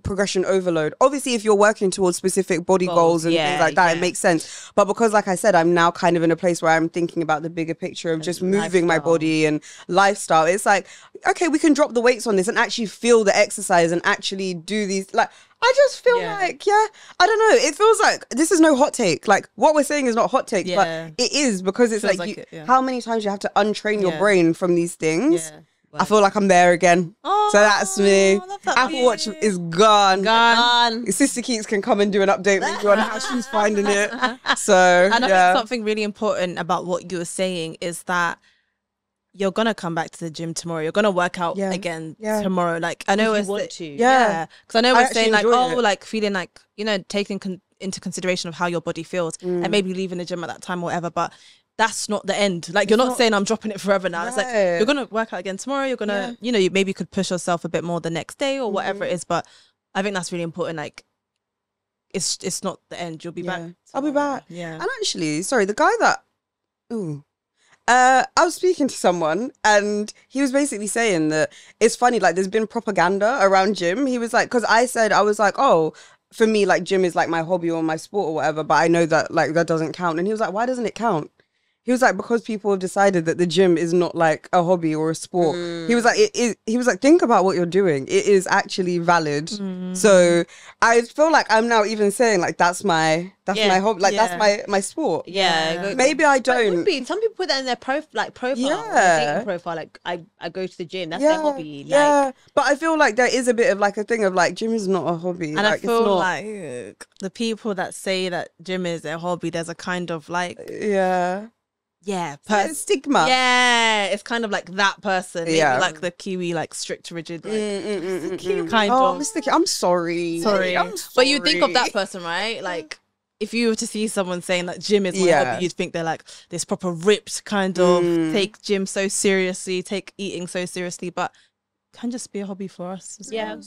progression overload. Obviously, if you're working towards specific body goals and things like that, it makes sense. But because like I said, I'm now kind of in a place where I'm thinking about the bigger picture of just moving my body and lifestyle. It's like, okay, we can drop the weights on this and actually feel the exercise and actually do these like, I just feel like, I don't know. It feels like this is no hot take. Like what we're saying is not hot take, but it is because it's Feels like, like how many times you have to untrain your brain from these things. Yeah. I feel like I'm there again. Oh, So that's me. I love that Apple Watch is gone. Gone. Sister Keats can come and do an update with you on how she's finding it. So, And I think something really important about what you were saying is that you're gonna come back to the gym tomorrow. You're gonna work out again tomorrow. Like I know You it's want to. because I know I we're saying like, actually enjoy it. like feeling like taking into consideration of how your body feels and maybe leaving the gym at that time or whatever. But that's not the end. Like you're not saying I'm dropping it forever now. It's like you're gonna work out again tomorrow. You're gonna you maybe could push yourself a bit more the next day or whatever it is. But I think that's really important. Like it's not the end. You'll be back. I'll be back. Yeah. And actually, sorry, the guy that, I was speaking to someone and he was basically saying that it's funny, like there's been propaganda around gym. He was like, because I was like, oh, for me, like gym is like my hobby or my sport or whatever, but I know that like that doesn't count. And he was like, why doesn't it count? He was like, because people have decided that the gym is not like a hobby or a sport. He was like, he was like, think about what you're doing. It is actually valid. So I feel like I'm now even saying like, that's my hobby. Like that's my sport. Yeah. Maybe I But it don't. would be. Some people put that in their profile, Yeah. their dating profile. Like I go to the gym. That's their hobby. Like, yeah. But I feel like there is a bit of like a thing of like, gym is not a hobby. And like, I feel it's not, like the people that say that gym is their hobby, there's a kind of like, stigma. yeah, it's kind of like that person. Maybe Yeah. like the Kiwi, like strict, rigid, like, Kind of. Mr. I'm sorry. But you think of that person, right? Like, if you were to see someone saying that gym is my hobby, you'd think they're like this proper ripped kind of, take gym so seriously, take eating so seriously, but can just be a hobby for us as well.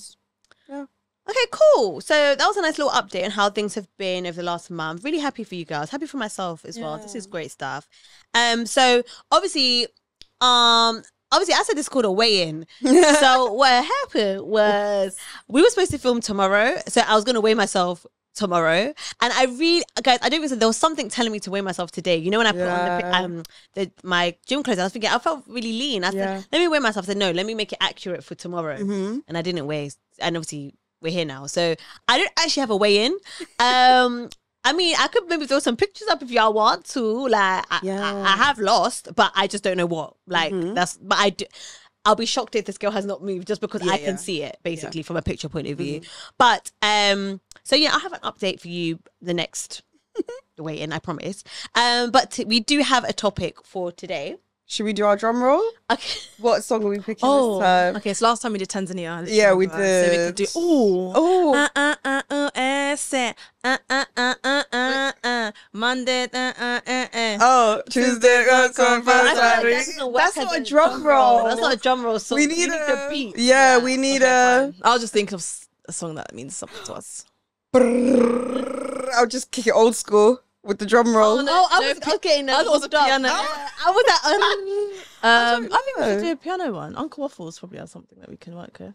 Yeah. okay, cool. So that was a nice little update on how things have been over the last month. Really happy for you girls. Happy for myself as well. This is great stuff. So obviously, I said this is called a weigh-in. So what happened was we were supposed to film tomorrow. So I was going to weigh myself tomorrow, and I really, guys, I don't even say there was something telling me to weigh myself today. You know, when I put on my gym clothes, I was thinking I felt really lean. I said, let me weigh myself. I said, no, let me make it accurate for tomorrow. And I didn't weigh, and obviously we're here now, so I don't actually have a weigh-in. I mean, I could maybe throw some pictures up if y'all want to. Like, I have lost, but I just don't know what. Like, I'll be shocked if this girl has not moved just because I can see it, basically, from a picture point of view. But, so yeah, I'll have an update for you the next weigh-in, I promise. But we do have a topic for today. Should we do our drum roll? Okay. What song are we picking this time? Okay, so last time we did Tanzania. Yeah, we did. So we could do, Monday, Tuesday, Friday. That's not a drum roll. That's not a drum roll song. We need a beat. Yeah, we need I'll just think of a song that means something to us. I'll just kick it old school with the drum roll. I was getting I thought it was a piano. I was at I think we should do a piano one. Uncle Waffles probably has something that we can work with.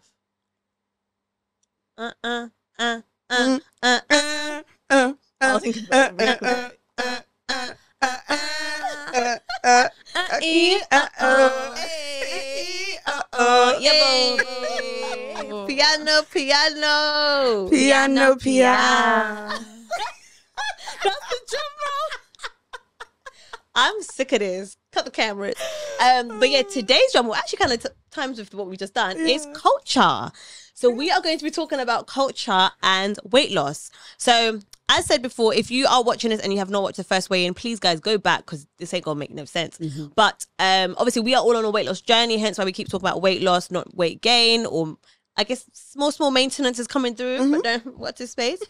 I'll think about it. Piano. That's the drum roll. I'm sick of this. Cut the cameras. But yeah, today's drum roll actually kind of times with what we just done is culture. So we are going to be talking about culture and weight loss. So as said before, if you are watching this and you have not watched the first weigh-in, please guys go back because this ain't gonna make no sense. But obviously we are all on a weight loss journey, hence why we keep talking about weight loss, not weight gain, or I guess small maintenance is coming through, but don't watch this space.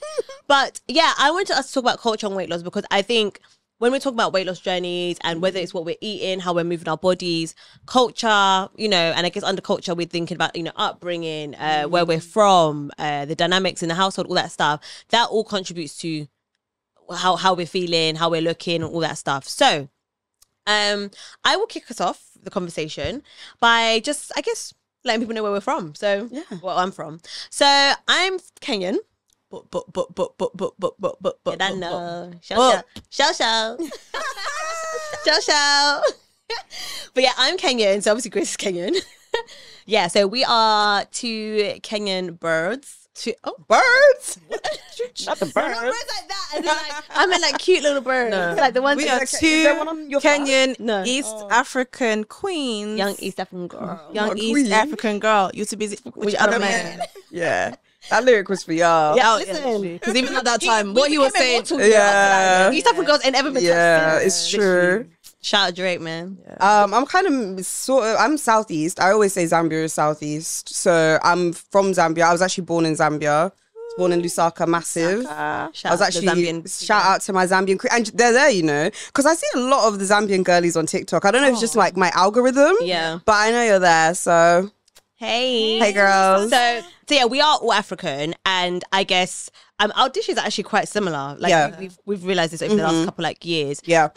But yeah, I wanted us to talk about culture and weight loss because I think when we're talking about weight loss journeys and whether it's what we're eating, how we're moving our bodies, culture, you know, and I guess under culture, we're thinking about, you know, upbringing, where we're from, the dynamics in the household, all that stuff. That all contributes to how we're feeling, how we're looking, all that stuff. So I will kick us off the conversation by just, I guess, letting people know where we're from. So, well, I'm from. So I'm Kenyan. Show. But yeah, I'm Kenyan. So obviously Grace is Kenyan. Yeah, so we are two Kenyan birds. Birds? Not the birds. Not birds like that. As in, like, I meant like cute little birds. No. Like the ones We that are two Kenyan No. East African queens. young East African girl. Young Not East queen. African girl. You too busy with your other man. Yeah. That lyric was for y'all. Yeah, listen. Because even at that time, what he was saying. Yeah. East African girls ain't ever been Yeah, touched. it's true. Shout out Drake, man. I'm kind of I'm Southeast. I always say Zambia is Southeast. So I'm from Zambia. I was actually born in Zambia. I was born in Lusaka, massive. I was actually, shout out to my Zambian crew. And they're there, you know, because I see a lot of the Zambian girlies on TikTok. I don't know if it's just like my algorithm. Yeah. But I know you're there, so. Hey girls. So yeah, we are all African, and I guess our dishes are actually quite similar. Like we've realized this over the last couple like years. Yeah.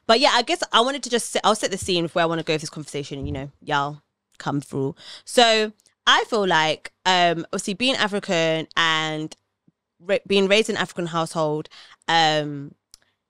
But yeah, I guess I wanted to just I'll set the scene with where I want to go with this conversation, and you know, y'all come through. So I feel like obviously being African and being raised in an African household, you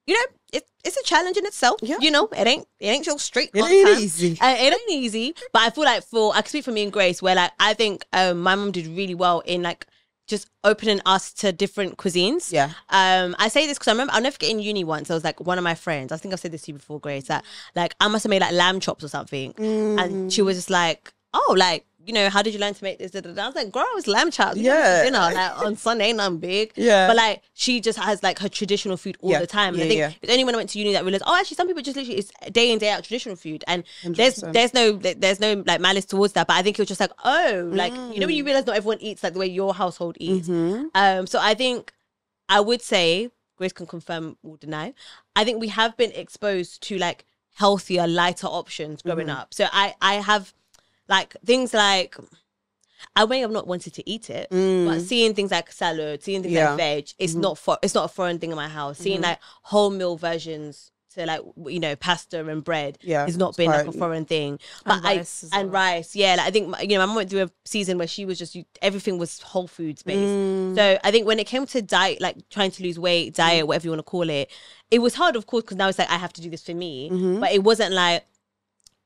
know, it's a challenge in itself. Yeah. You know, it ain't so straight. It all ain't the time. easy. It ain't easy. But I feel like I can speak for me and Grace, where like I think my mum did really well in like just opening us to different cuisines. Yeah. I say this because I remember I'll never forget in uni once. I was like one of my friends. I think I've said this to you before, Grace. That like I must have made like lamb chops or something, and she was just like, "Oh, like you know, how did you learn to make this?" I was like, "Girl, it's lamb chops. Yeah. Dinner like on Sunday, ain't nothing big." Yeah. But like she just has like her traditional food all the time. And I think it's only when I went to uni that I realized, oh, actually, some people just literally it's day in day out traditional food, and 100%. there's no like malice towards that. But I think it was just like, oh, like you know when you realize not everyone eats like the way your household eats. So I think I would say Grace can confirm or deny. I think we have been exposed to like healthier, lighter options growing up. So I have like things like I may have not wanted to eat it, but seeing things like salad, seeing things like veg, it's not a foreign thing in my house. Seeing like whole meal versions to like you know pasta and bread has not been like a foreign thing. But rice, yeah. Like I think you know my mom went through a season where she was just everything was whole foods based. So I think when it came to diet, like trying to lose weight, diet, whatever you want to call it, it was hard, of course, because now it's like I have to do this for me. But it wasn't like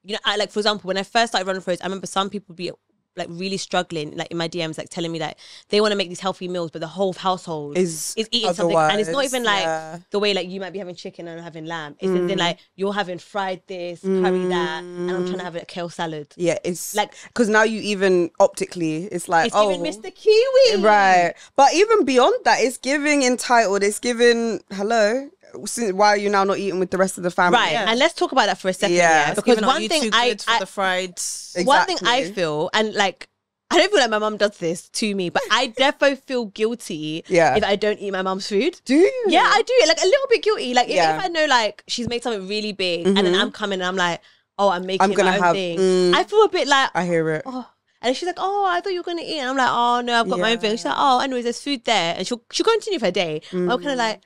you know, I like for example, when I first started running Froze, I remember some people be like really struggling, like in my DMs, like telling me that they want to make these healthy meals, but the whole household is eating something, and it's not even like the way like you might be having chicken and having lamb. It's then like you're having fried this, curry that, and I'm trying to have a kale salad. Yeah, it's like because now you even optically, it's like it's giving Mr. Kiwi, right? But even beyond that, it's giving entitled. It's giving hello. Why are you now not eating with the rest of the family? Right, and let's talk about that for a second. Yeah, because one thing for the fried. One thing I feel, and like I don't feel like my mum does this to me, but I defo feel guilty if I don't eat my mum's food. Do you? Yeah, I do. Like a little bit guilty. Like if I know like she's made something really big, and then I'm coming and I'm like, oh, I'm making my own thing. I feel a bit like I hear it. Oh. And she's like, oh, I thought you were going to eat. And I'm like, oh, no, I've got my own thing. She's like, oh, anyways, there's food there. And she'll continue for her day. I'm kind of like,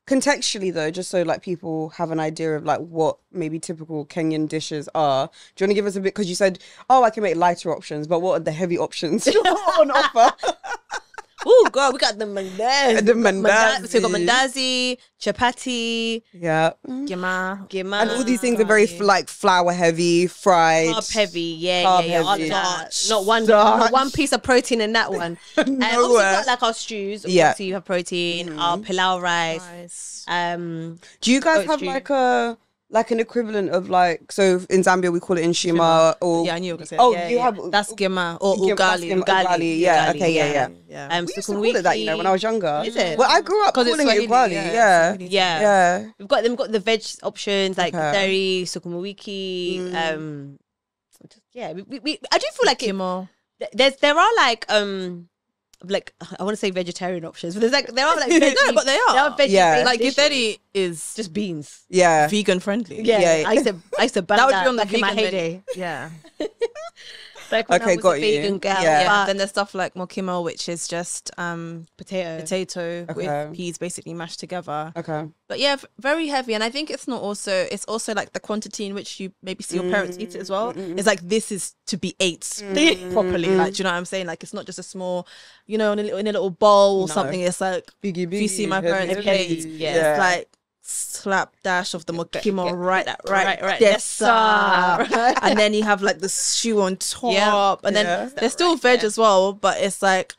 Contextually though, just so like people have an idea of like what maybe typical Kenyan dishes are, do you want to give us a bit, because you said, oh, I can make lighter options, but what are the heavy options on offer? Oh girl, we got the mandazi. The mandazi. So we got mandazi, chapati, gima, and all these things are very like flour heavy, fried, carb heavy, yeah. Not one piece of protein in that one. And obviously we got like our stews. Obviously you have protein, our pilau rice. Do you guys have like an equivalent of like, so in Zambia we call it inshima, or I knew you were gonna say you have that's gima or ugali. Ugali, yeah. We used to call it that, you know, when I was younger. Is it? Well, I grew up calling it ugali. Yeah. We've got the veg options like dairy, sukuma wiki. I do feel like there are like I want to say vegetarian options, but there are like veggie, no, but they are. There are veggie like githeri is just beans. Yeah, vegan friendly. Yeah. I used to ban that would be on the back in my vegan heyday. Yeah. Like when I was a vegan girl. Yeah. Then there's stuff like mokimo, which is just potato with peas basically mashed together. Okay. But yeah, very heavy, and I think it's also like the quantity in which you maybe see your parents eat it as well. It's like this is to be ate properly. Like, do you know what I'm saying? Like it's not just a small, you know, in a little bowl or something. It's like if you see my parents plate, it's like slap dash of the mokimo right. Yes, sir. And then you have like the stew on top, and then there's still veg as well, but it's like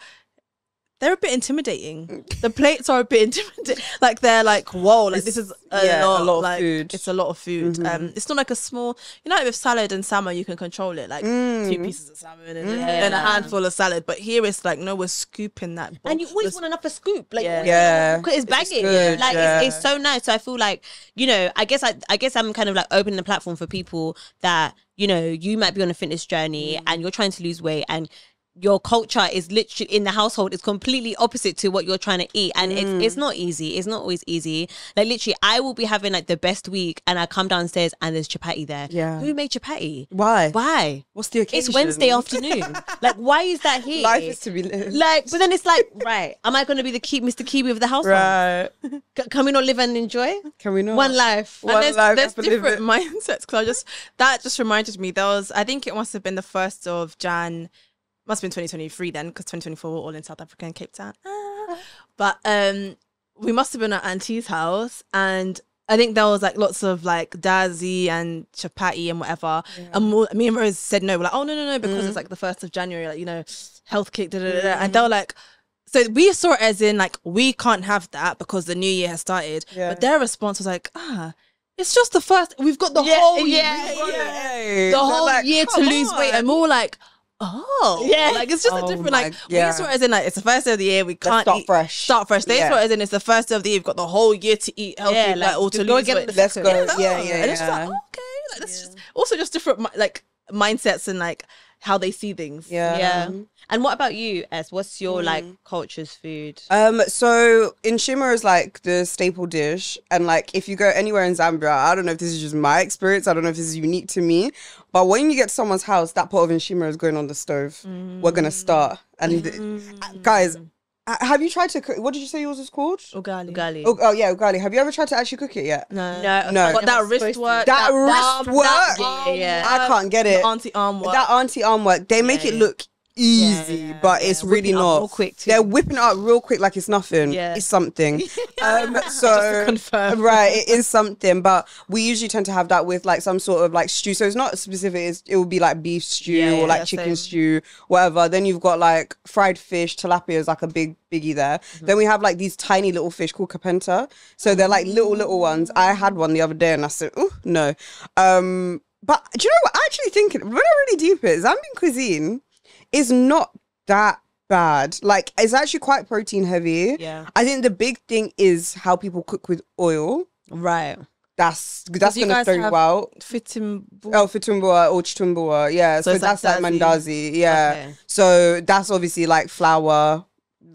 they're a bit intimidating. The plates are a bit intimidating. Like they're like, whoa, like this is a lot of food. It's a lot of food. It's not like a small, you know, like with salad and salmon, you can control it, like 2 pieces of salmon and a handful of salad. But here it's like, no, we're scooping that bowl. And you always want enough a scoop. Like, it's bagging. Good, like it's so nice. So I feel like, you know, I guess I'm kind of like opening the platform for people that, you know, you might be on a fitness journey and you're trying to lose weight, and your culture is literally in the household is completely opposite to what you're trying to eat, and it's not easy. It's not always easy. Like literally, I will be having like the best week, and I come downstairs and there's chapati there. Yeah, who made chapati? Why? What's the occasion? It's Wednesday afternoon. Like, why is that here? Life is to be lived. Like, but then it's like, right? Am I going to be the Mr. Kiwi of the household? Right? Can we not live and enjoy? Can we not? One life. And there's different mindsets. Because that just reminded me. I think it must have been the 1st of Jan. Must have been 2023 then, because 2024 we're all in South Africa and Cape Town. But we must have been at Auntie's house, and I think there was like lots of like dazi and chapati and whatever. And me and Rose said no. We're like, oh no, because it's like the 1st of January, like, you know, health kick, and they were like, so we saw it as in like, we can't have that because the new year has started. But their response was like, it's just the first. We've got the whole year, the whole like, year to lose weight, and we're all like, like it's just a different like. We saw it as in like, it's the first day of the year. We can't start fresh. They saw it as in it's the first day of the year. We've got the whole year to eat healthy, like or to lose weight. Let's go. And it's just like, okay, like that's just also just different like mindsets and like how they see things. Yeah. And what about you, Es? What's your like culture's food? So in Shima is like the staple dish, and like if you go anywhere in Zambia, I don't know if this is just my experience, I don't know if this is unique to me, but when you get to someone's house, that pot of nshima is going on the stove. We're gonna start, and guys, have you tried to cook? What did you say yours is called? Ugali. Oh yeah, ugali. Have you ever tried to actually cook it yet? No. But that wrist work. That wrist work. Yeah. I can't get it. The auntie arm work. That auntie arm work. They make it look easy, but it's really not. Real quick too. They're whipping it up real quick like it's nothing. Yeah. It's something. So Just to confirm. right, it is something. But we usually tend to have that with like some sort of like stew. So it's not specific. It would be like beef stew or like chicken stew, whatever. Then you've got like fried fish. Tilapia is like a biggie there. Then we have like these tiny little fish called kapenta. So they're like little ones. I had one the other day and I said, oh no. But do you know what? I actually think when I really deep it, Zambian cuisine is not that bad. Like, it's actually quite protein heavy. Yeah. I think the big thing is how people cook with oil. Right. That's gonna throw you out. Fitumbua or chitumbua. Yeah. So that's like mandazi. Yeah. Okay. So that's obviously like flour,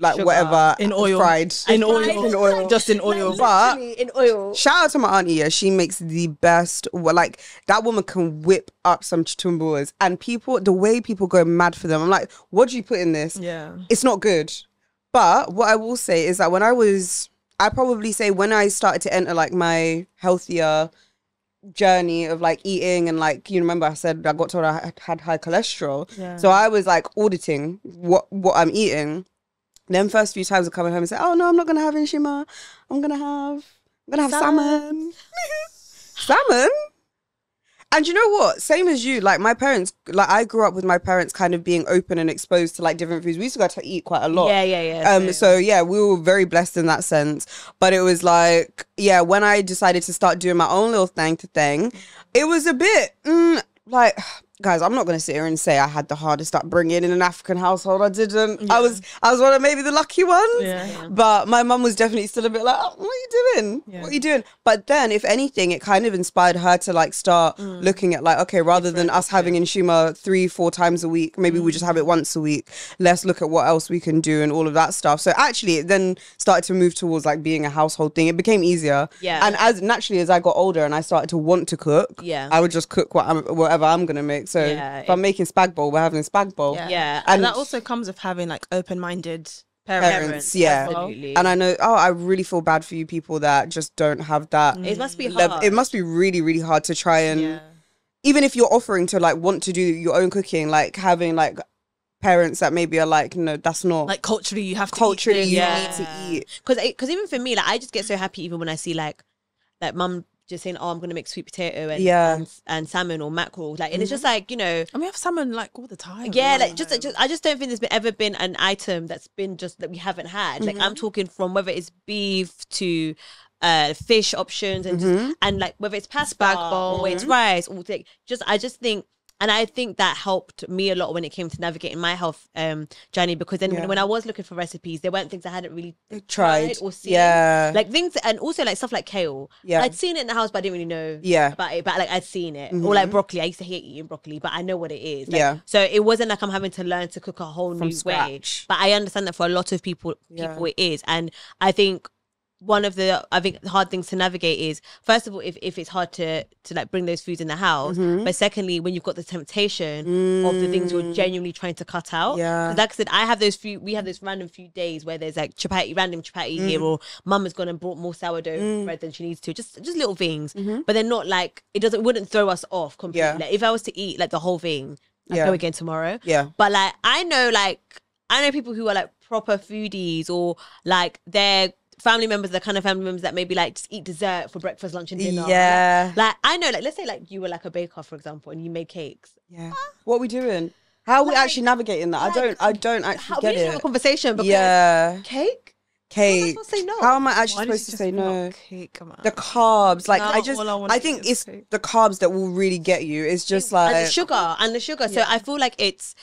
like Sugar. whatever In oil. fried In oil. Just in oil. But In oil. shout out to my auntie, yeah, she makes the best. Like, that woman can whip up some chitumbuas, and the way people go mad for them. I'm like, what do you put in this? Yeah. It's not good. But what I will say is that when I started to enter like my healthier journey of like eating, and like, you remember I said I got told I had high cholesterol. Yeah. So I was like auditing what I'm eating. Then first few times of coming home and say, oh no, I'm not gonna have nshima. I'm gonna have salmon. Salmon? And you know what? Same as you, like my parents, like I grew up with my parents kind of being open and exposed to like different foods. We used to go to eat quite a lot. Yeah. So yeah, we were very blessed in that sense. But it was like, yeah, when I decided to start doing my own little thing, it was a bit like, guys, I'm not going to sit here and say I had the hardest upbringing in an African household. I didn't. Yeah. I was one of maybe the lucky ones. Yeah. But my mum was definitely still a bit like, oh, what are you doing? Yeah. What are you doing? But then, if anything, it kind of inspired her to like start looking at like, okay, rather than us having nshima 3-4 times a week, maybe we just have it once a week. Let's look at what else we can do and all of that stuff. So actually, it then started to move towards like being a household thing. It became easier. Yeah. And as I got older and I started to want to cook, I would just cook whatever I'm going to make. So if I'm making spag bowl, we're having spag bowl. Yeah. And that also comes with having like open-minded parents. Yeah. Absolutely. And I know, I really feel bad for you people that just don't have that. It must be hard. It must be really, really hard to try and, even if you're offering to like want to do your own cooking, like having like parents that maybe are like, no, that's not. Like culturally, you have to culturally, eat you this. need to eat. Because even for me, like I just get so happy even when I see like mum just saying, oh, I'm gonna make sweet potato and salmon or mackerel, like, and it's just like, you know, and we have salmon like all the time. Yeah, like just I just don't think there's ever been an item that's been just that we haven't had. Like I'm talking from whether it's beef to fish options and just, and like whether it's pasta Spag bowl. or whether it's rice or like I just think. And I think that helped me a lot when it came to navigating my health journey, because then when I was looking for recipes, there weren't things I hadn't really tried or seen. Yeah. Like things, and also like stuff like kale. Yeah. I'd seen it in the house, but I didn't really know about it. But like I'd seen it. Or like broccoli. I used to hate eating broccoli, but I know what it is. Like, so it wasn't like I'm having to learn to cook a whole new way. But I understand that for a lot of people it is. And I think one of the hard things to navigate is, first of all, if it's hard to like bring those foods in the house, but secondly, when you've got the temptation of the things you're genuinely trying to cut out. Like I said, we have this random few days where there's like random chapati here, or mum has gone and brought more sourdough bread than she needs to, just little things, but they're not like, it wouldn't throw us off completely. Like if I was to eat like the whole thing, I'd go again tomorrow. But like I know people who are like proper foodies, or like they're family members, the kind of family members that maybe like just eat dessert for breakfast, lunch, and dinner. Yeah. Like I know, like let's say like you were like a baker, for example, and you made cakes. Yeah. What are we doing? How are we actually navigating that? I don't actually get We need to have a it. conversation because Yeah. cake. Cake. How am I supposed to say no? How am I actually Why did supposed you to just say bring no? up cake, man? The carbs, like No, all I wanna I eat think is it's cake. the carbs that will really get you. It's just And like the sugar. So I feel like it's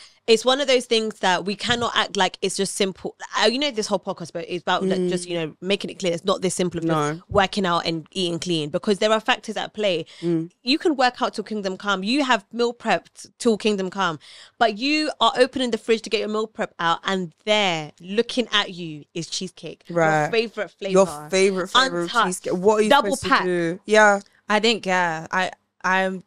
one of those things that we cannot act like it's just simple. You know, this whole podcast is about like, just, you know, making it clear it's not this simple of just working out and eating clean, because there are factors at play. You can work out till kingdom come. You have meal prepped till kingdom come, but you are opening the fridge to get your meal prep out, and there looking at you is cheesecake. Right. Your favorite flavor. your favorite of Untouched. cheesecake. What are you Double supposed pack. to do? Yeah. I think, I'm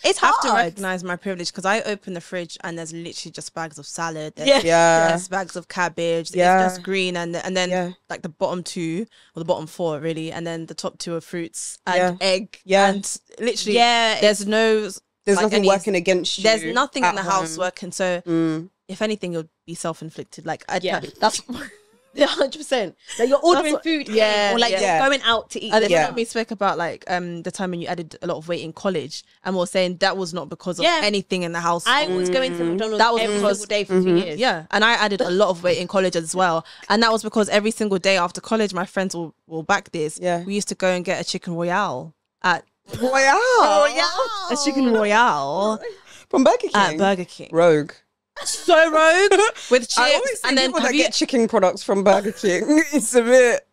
It's have hard. to recognize my privilege, because I open the fridge and there's literally just bags of salad. There's, Yeah. there's bags of cabbage. Yeah. It's just green, and then Yeah. like the bottom two or the bottom four really, and then the top two are fruits and Yeah. egg. Yeah. And literally, Yeah, there's no. There's like, nothing any- working against you. There's nothing in at the house home. working. So if anything, it'll be self-inflicted. Like that's 100%. Like you're ordering what- food, yeah, or like yeah. you're going out to eat. And Yeah. then we spoke about like the time when you added a lot of weight in college, and we are saying that was not because of Yeah. anything in the house. I was going to McDonald's That was every because- single day for 2 years. Yeah, and I added a lot of weight in college as well, and that was because every single day after college, my friends will back this. Yeah. We used to go and get a chicken royale at Royale. a chicken royale From Burger King. at Burger King. Rogue. So rogue with chips, I always see and then people have that you, get chicken products from Burger King. It's a bit.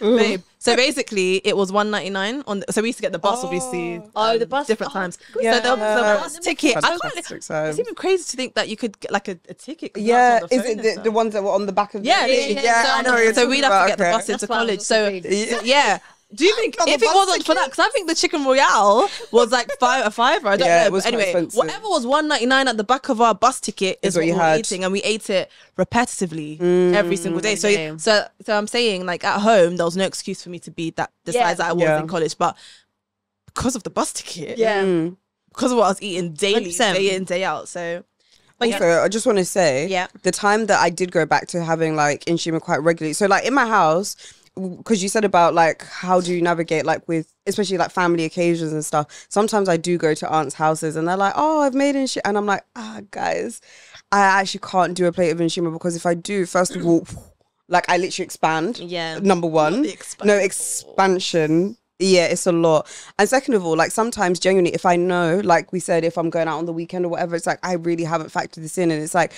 babe. So basically, it was $1.99 on. So we used to get the bus, obviously. Oh, the bus. different Oh, times. good. So the Yeah. bus ticket. I can't. Fantastic It's time. even crazy to think that you could get like a ticket. 'cause Yeah, that's on the is phone it and the stuff. ones that were on the back of the Yeah, I know what you're So talking we'd have about, to get the okay. bus into That's why I was college. also So big. yeah. Do you think Oh, the if it bus wasn't for that, because I think the chicken royale was like a fiver, I don't Yeah, know. it was But quite anyway, expensive. whatever was $1.99 at the back of our bus ticket is what what you we were had. eating, and we ate it repetitively every single day. Okay. So I'm saying, like, at home there was no excuse for me to be the Yeah. size that I was Yeah. in college, but because of the bus ticket, Yeah. because of what I was eating daily, 100%. day in, day out. So Also, I just want to say, Yeah. the time that I did go back to having like insulin quite regularly. So like in my house, because you said about like how do you navigate like with especially like family occasions and stuff. Sometimes I do go to aunts' houses and they're like, "Oh, I've made insulin," and I'm like, guys, I actually can't do a plate of insulin because if I do, first of all, like I literally expand. Yeah. Number one, the no expandable. expansion. Yeah, it's a lot. And second of all, like sometimes genuinely, if I know, like we said, if I'm going out on the weekend or whatever, it's like I really haven't factored this in. And it's like,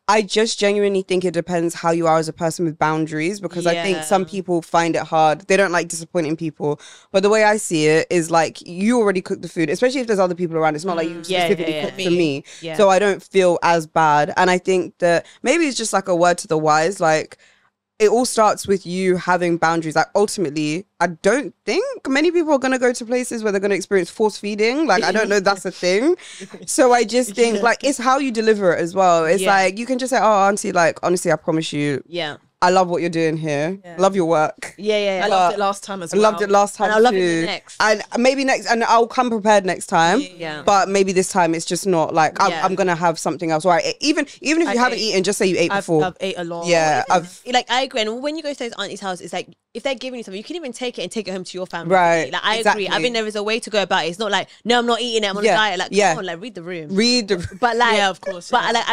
I just genuinely think it depends how you are as a person with boundaries, because I think Yeah. some people find it hard. They don't like disappointing people. But the way I see it is like you already cook the food, especially if there's other people around. It's not like you Yeah, specifically yeah, cook yeah. for me. Yeah. So I don't feel as bad. And I think that maybe it's just like a word to the wise, like it all starts with you having boundaries. Like ultimately, I don't think many people are going to go to places where they're going to experience force feeding. Like I don't know that's a thing. So I just think like it's how you deliver it as well. It's Yeah. like you can just say, "Oh, auntie, like honestly, I promise you, Yeah. I love what you're doing here. Yeah. Love your work. Yeah. I loved it last time as I well. loved it last time And I'll love it too. the next. And maybe next, and I'll come prepared next time. Yeah. But maybe this time it's just not like Yeah. I'm gonna have something else. All right. Even if you I haven't ate- eaten, just say you ate before. I've ate a lot. Yeah. Like I agree, and when you go to those auntie's house, it's like if they're giving you something, you can even take it and take it home to your family. Right, Like I exactly. agree. I think there is a way to go about it. It's not like no, I'm not eating it. I'm on Yeah, a diet. Like yeah. come on, like read the room. Read the. But like, Yeah, of course, But yeah. like,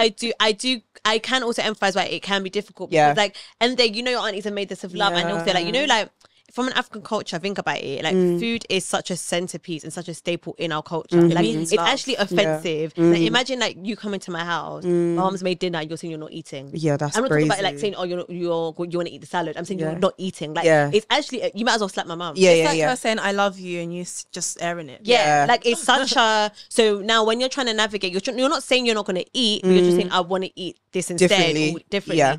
I can also emphasize why it can be difficult. Because Yeah. like, and they, you know, your aunties have made this of love, and also like, you know, like. From an African culture, think about it. Like food is such a centerpiece and such a staple in our culture. Like means it's love. actually offensive. Like, imagine like you come into my house, my mom's made dinner, you're saying you're not eating. Yeah, that's I'm not talking about it like crazy. saying, oh, you want to eat the salad. I'm saying Yeah. you're not eating. Like Yeah. it's actually you might as well slap my mom. Yeah, It's yeah, like yeah. her saying I love you and you just airing it. Yeah, Yeah. like it's such a. So now when you're trying to navigate, you're not saying you're not going to eat, but you're just saying I want to eat this instead Differently. or differently. Yeah.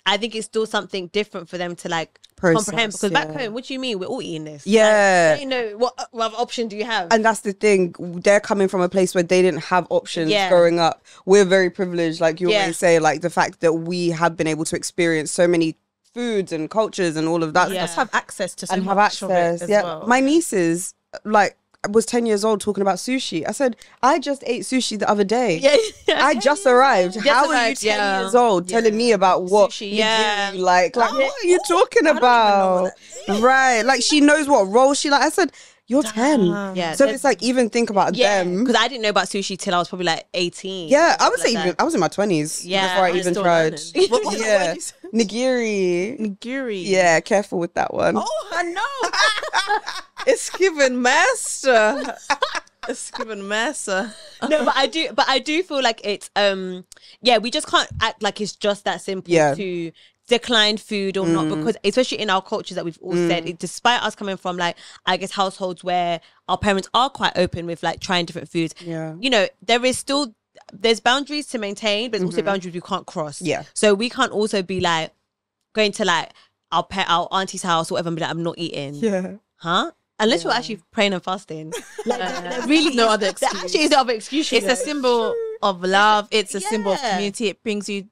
I think it's still something different for them to like Process, comprehend, because back yeah. home, what do you mean we're all eating this? Yeah. Like, you know what other option do you have? And that's the thing. They're coming from a place where they didn't have options Yeah. growing up. We're very privileged, like you Yeah. always say, like the fact that we have been able to experience so many foods and cultures and all of that Yeah. stuff Just have access to so and have much of it access. as Yeah. well. My nieces, like, was 10 years old talking about sushi. I said, I just ate sushi the other day. Yeah. I just arrived. Just How are you arrived, 10 yeah. years old telling me about what Sushi, nigiri yeah. you like what are you talking about? Right. Like, she knows what roll she like. I said, you're 10. Yeah, So it's like, even think about them. because I didn't know about sushi till I was probably like 18. Yeah, I would say like even, I was in my 20s Yeah, before I I'm even still tried. learning. What Yeah. did you say? Nigiri. Nigiri. Yeah, careful with that one. Oh, I know. It's given master. It's given master. No, but I do feel like it's we just can't act like it's just that simple to decline food or not, because especially in our cultures that we've all said, despite us coming from like, I guess, households where our parents are quite open with like trying different foods, you know, there's boundaries to maintain, but there's also boundaries we can't cross. Yeah. So we can't also be like going to like our auntie's house or whatever and be like, I'm not eating. Yeah. Huh? Unless you're actually praying and fasting. Like, there really no other there excuse. actually is no other excuse. It's a symbol of love. It's a symbol of Yeah. community.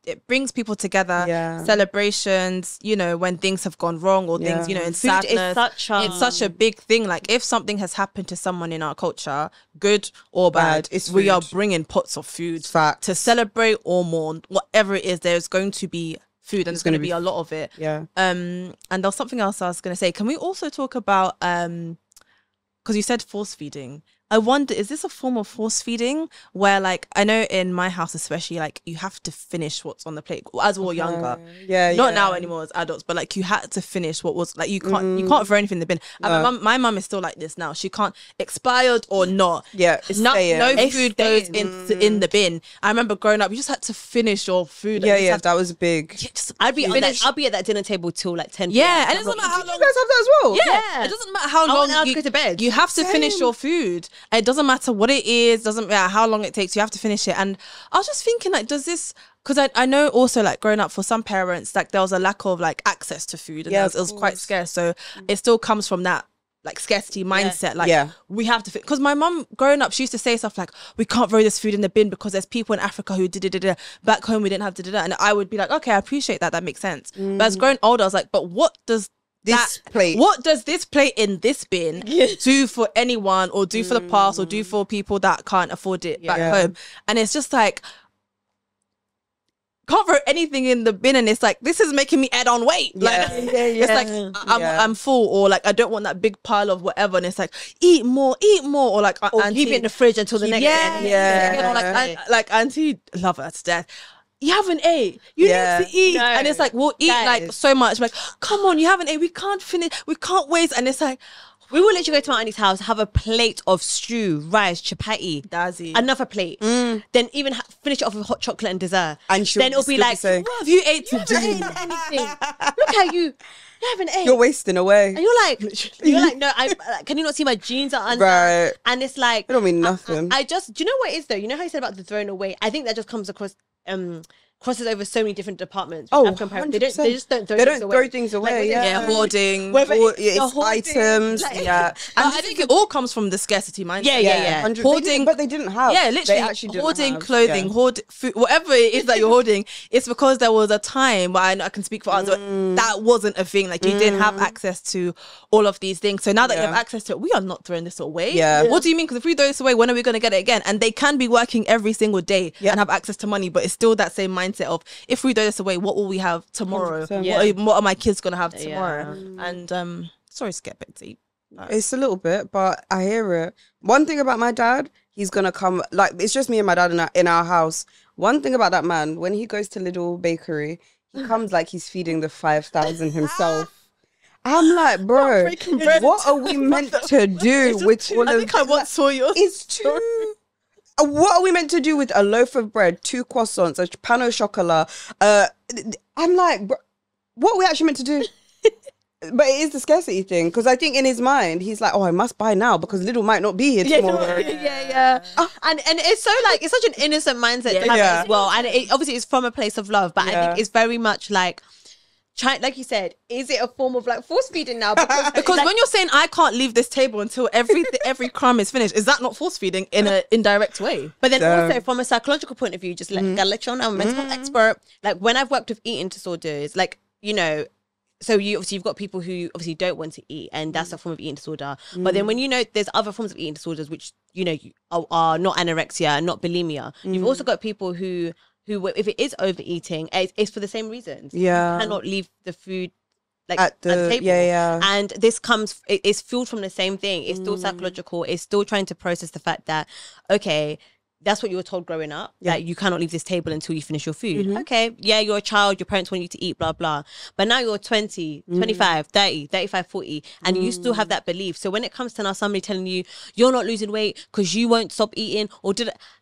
It brings people together. Yeah. Celebrations, you know, when things have gone wrong or things, you know, in Food is sadness. It's such a big thing. Like, if something has happened to someone in our culture, good or bad, It's we are food. bringing pots of food Facts. to celebrate or mourn. Whatever it is, there's going to be food, and there's going to be a lot of it. Yeah. And there was something else I was going to say. Can we also talk about because you said force feeding? I wonder, is this a form of force feeding where, like, I know in my house especially, like, you have to finish what's on the plate as we were younger. Not now anymore as adults, but like, you had to finish what was, like, you can't throw anything in the bin. And my mum is still like this now. She can't, expired or not. Yeah, it's staying. No It's food goes staying. in the bin. I remember growing up, you just had to finish your food. Like, Yeah, you just yeah, had that was big. to just I'll be finish. at that dinner table till like 10 Yeah, p.m. and it doesn't matter how You long. guys have that as well? Yeah, it doesn't matter how I long want now to you go to bed. You have to finish Same. your food. And it doesn't matter what it is. Doesn't matter how long it takes. You have to finish it. And I was just thinking, like, does this? Because I know also, like, growing up, for some parents, like, there was a lack of like access to food, and Yeah, it was of quite course. scarce. So it still comes from that, like, scarcity mindset. Like, Yeah. we have to fit. Because my mum, growing up, she used to say stuff like, we can't throw this food in the bin because there's people in Africa who did. Back home, we didn't have and I would be like, okay, I appreciate that. That makes sense. But as growing older, I was like, but what does This plate. what does this plate in this bin do for anyone, or do for the past, or do for people that can't afford it back home? And it's just like, can't throw anything in the bin, and it's like, this is making me add on weight. Like, it's like, I'm full, or like, I don't want that big pile of whatever, and it's like, eat more, or like, Or auntie, keep it in the fridge until the next day. yeah, or like auntie, love her to death. You haven't ate. You need to eat. No. And it's like, we'll eat like so much. Like, come on, you haven't ate. We can't finish. We can't waste. And it's like, We will literally go to my auntie's house, have a plate of stew, rice, chapati, Dazzy. another plate, then even finish it off with hot chocolate and dessert. And she'll then it'll be still like, saying, What have you ate you today? haven't eaten anything. Look at you. You haven't ate. you're wasting away. And you're like, no, can you not see my jeans are under? Right. And it's like, It don't mean nothing. I just, do you know what it is though? You know how you said about the thrown away? I think that just comes across, crosses over so many different departments. Oh, African parents. They 100%. just don't throw They things don't away. throw things away, Like, Yeah, hoarding. Whether Or it's it's hoarding, items. like- Yeah. And I think it all comes from the scarcity mindset. Yeah. 100. Hoarding- But they didn't have. Yeah, They literally actually didn't hoarding have. clothing, Yeah. hoard food, whatever it is that you're hoarding. It's because there was a time where I know I can speak for others, but that wasn't a thing. Like, you didn't have access to all of these things. So now that you have access to it, we are not throwing this away. Yeah. What do you mean? Because if we throw this away, when are we going to get it again? And they can be working every single day and have access to money, but it's still that same mindset of, if we throw this away, what will we have tomorrow? 100%. What are my kids going to have tomorrow? And sorry to get a bit deep. It's a little bit, but I hear it. One thing about my dad, he's gonna come, like, it's just me and my dad in our house. One thing about that man, when he goes to Little Bakery, he comes like he's feeding the 5,000 himself. I'm like, bro, breaking bread. what are we meant to do with all I of think I once saw yours. It's too. What are we meant to do with a loaf of bread, 2 croissants, a pan au chocolat? I'm like, bro, what are we actually meant to do? But it is the scarcity thing, because I think in his mind he's like, oh, I must buy now because Lidl might not be here tomorrow. And it's so like, it's such an innocent mindset to have Yeah. as well. And it obviously it's from a place of love, but I think it's very much like, like you said, is it a form of like force feeding now? Because like, when you're saying I can't leave this table until every crumb is finished, is that not force feeding in an indirect way? but then also from a psychological point of view, just like gotta let you know, I'm a mental health expert. Like when I've worked with eating disorders, like, you know, so you've got people who obviously don't want to eat, and that's a form of eating disorder. But then when there's other forms of eating disorders which are not anorexia, not bulimia. You've also got people who if it is overeating, it's for the same reasons. Yeah, you cannot leave the food at the table. Yeah. And this it's fueled from the same thing. It's still psychological. It's still trying to process the fact that, okay, that's what you were told growing up, that you cannot leave this table until you finish your food. Okay, yeah, you're a child, your parents want you to eat, blah, blah. But now you're 20, 25, 30, 35, 40, and you still have that belief. So when it comes to now somebody telling you, you're not losing weight because you won't stop eating, or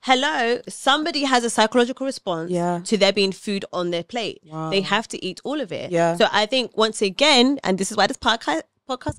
hello, somebody has a psychological response to there being food on their plate. Wow. They have to eat all of it. Yeah. So I think, once again, and this is why this podcast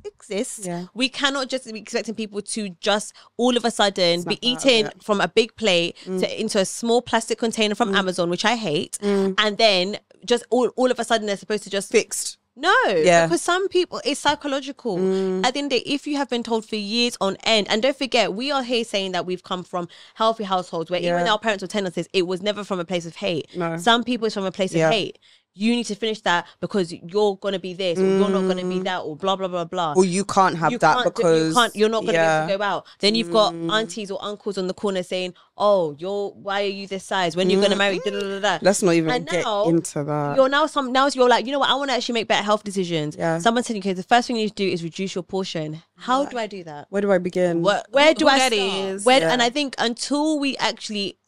exists, we cannot just be expecting people to just all of a sudden be eating from a big plate into a small plastic container from Amazon, which I hate, and then just all of a sudden they're supposed to just fixed. No, because some people, it's psychological. At the end of the day, if you have been told for years on end, and don't forget, we are here saying that we've come from healthy households where even our parents were telling us this, it was never from a place of hate. No. Some people it's from a place of hate. You need to finish that because you're going to be this, or you're not going to be that, or blah, blah, blah, blah. Or you can't have that because you're not going to be able to go out. Then you've got aunties or uncles on the corner saying, oh, why are you this size? When you're going to marry, da, da, da, da. Let's not even get into that. You're like, you know what, I want to actually make better health decisions. Yeah. Someone said, okay, the first thing you need to do is reduce your portion. How do I do that? Where do I begin? Where do I start? And I think until we actually,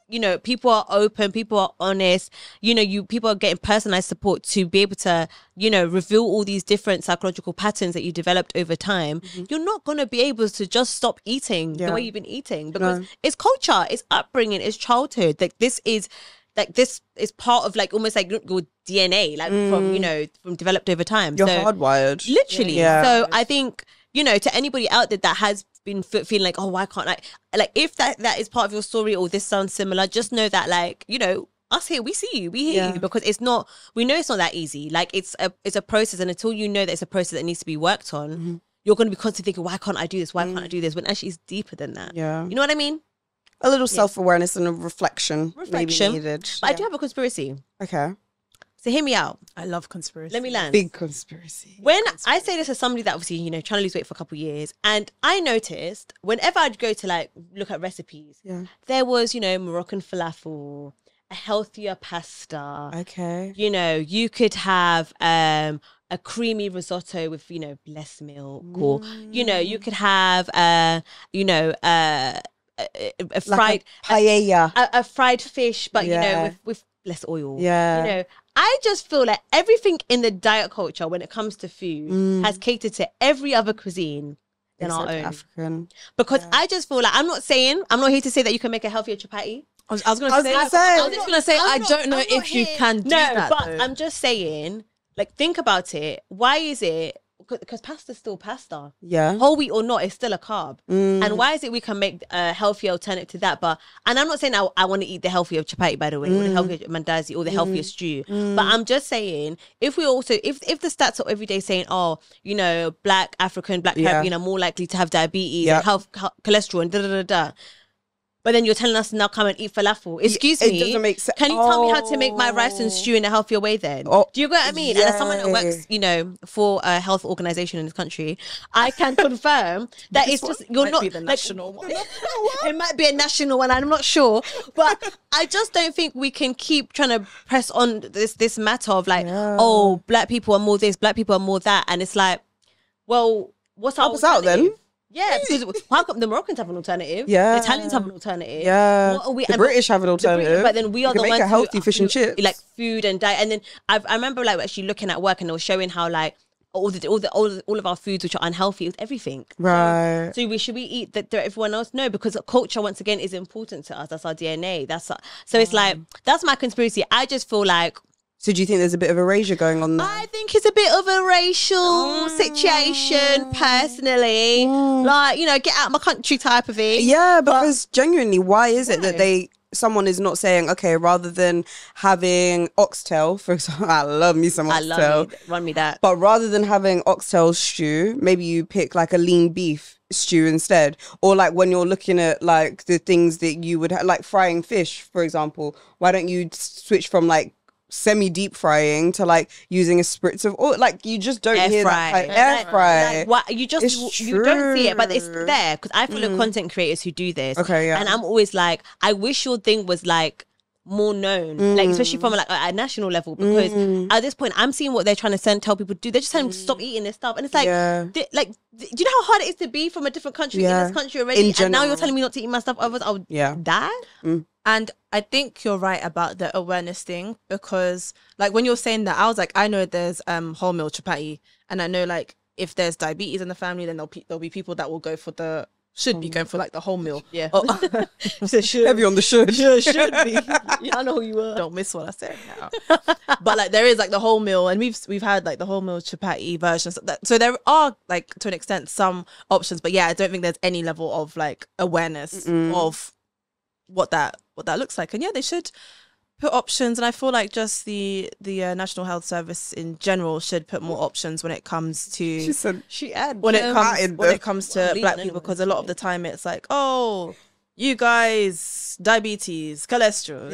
people are open, people are honest, people are getting personalized support to be able to, reveal all these different psychological patterns that you developed over time. You're not going to be able to just stop eating the way you've been eating, because it's culture, it's upbringing, it's childhood. This is part of almost like your DNA, from developed over time. You're hardwired. Literally. Yeah. So I think, to anybody out there that has been feeling like, oh, why can't like if that is part of your story, or this sounds similar, just know that us here, we see you, we hear you, because we know it's not that easy. It's a process, and until you know that it's a process that needs to be worked on, you're going to be constantly thinking, why can't I do this? Why can't I do this? When actually it's deeper than that. Yeah. You know what I mean? A little self-awareness and a reflection maybe needed. But I do have a conspiracy. Okay. So hear me out. I love conspiracy. Let me land. Big conspiracy. I say this as somebody that obviously, trying to lose weight for a couple of years, and I noticed whenever I'd go to look at recipes, there was, Moroccan falafel, a healthier pasta. Okay. You could have a creamy risotto with, less milk, or, you could have, a fried paella, a fried fish, but with less oil. Yeah. I just feel like everything in the diet culture when it comes to food has catered to every other cuisine than our own. African. Because I just feel like, I'm not here to say that you can make a healthier chapati. I was going to say, I don't know if you can do that. But I'm just saying, think about it. Why is it? Because pasta's still pasta. Yeah. Whole wheat or not, it's still a carb. And why is it we can make a healthier alternative to that? And I'm not saying I want to eat the healthier chapati, by the way, or the healthier mandazi, or the healthier stew. But I'm just saying, if we also, if the stats are every day saying, oh, black African, black Caribbean are more likely to have diabetes and have cholesterol and da-da-da-da. But then you're telling us to now come and eat falafel. Excuse me. It doesn't make sense. Can you tell me how to make my rice and stew in a healthier way then? Do you get what I mean? Yes. And as someone that works, for a health organization in this country, I can confirm that it's just, you're not. Be the national one. It might be a national one, I'm not sure. But I just don't think we can keep trying to press on this matter of oh, black people are more this, black people are more that. And it's like, well, what's our out then? Yeah, because how come the Moroccans have an alternative? Yeah, the Italians have an alternative. Yeah, the British have an alternative. But then we are the ones a healthy fish and chips, food and diet. And then I remember actually looking at work, and they were showing how all of our foods which are unhealthy is everything. Right. So should we eat that everyone else? No, because culture once again is important to us. That's our DNA. So it's that's my conspiracy. I just feel like. So do you think there's a bit of erasure going on there? I think it's a bit of a racial situation, personally. Get out of my country type of thing. Yeah, because genuinely, why is it that someone is not saying, okay, rather than having oxtail, for example, I love me some oxtail. I love it. Run me that. But rather than having oxtail stew, maybe you pick a lean beef stew instead. Or when you're looking at the things that you would have, frying fish, for example, why don't you switch from semi deep frying to like using a spritz of oil. Like you just don't Air hear fry. that. Air fry. Like, what you just It's you don't see it, but it's true. there because I follow content creators who do this. Okay, yeah. And I'm always like, I wish your thing was like more known, like especially from like a national level, because at this point I'm seeing what they're trying to tell people to do. They're just telling them to stop eating this stuff, and it's like, Yeah. do you know how hard it is to be from a different country in this country already, In and now general. you're telling me not to eat my stuff? Otherwise, I'll die. And I think you're right about the awareness thing, because like when you're saying that, I was like, I know there's wholemeal chapati, and I know like if there's diabetes in the family, then there'll be people that will go for should be going for like the whole meal. Yeah. Oh, so should. Heavy on the should. Should be. Yeah, I know who you were. Don't miss what I said now. But like there is like the whole meal, and we've had like the whole meal chapati versions. So there are like to an extent some options, but yeah, I don't think there's any level of like awareness of what that looks like. And yeah, they should put options, and I feel like just the National Health Service in general should put more options when it comes to She said, when it comes to Well, black leaving people, because a lot of the time it's like, oh, you guys, diabetes, cholesterol,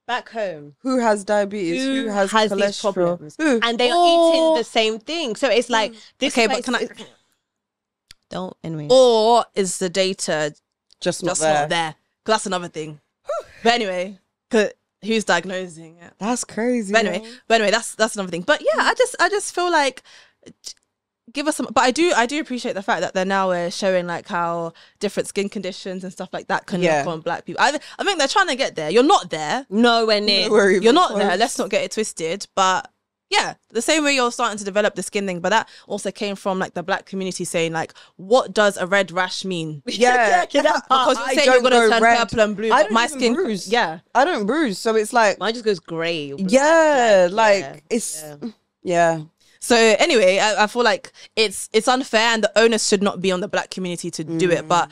Back home, who has diabetes? Who has these cholesterol? problems, Who? and they are eating the same thing. So it's like this. Okay, but can I? Don't anyway. Or is the data Just not just there. not there? 'Cause that's another thing. But anyway, 'cause who's diagnosing it? That's crazy. But anyway, that's another thing. But yeah, I just feel like give us some. But I do appreciate the fact that they're now showing like how different skin conditions and stuff like that can look on black people. I think they're trying to get there. You're not there. Nowhere near. You're not there. Let's not get it twisted. But yeah, the same way you're starting to develop the skin thing, but that also came from like the black community saying like, what does a red rash mean? Yeah, Because you're saying you're gonna turn purple and blue, I but don't my even skin, bruise. yeah. I don't bruise, so it's like, Mine just goes grey. or black, yeah, yeah. it's, yeah. So anyway, I feel like it's unfair, and the onus should not be on the black community to do it. But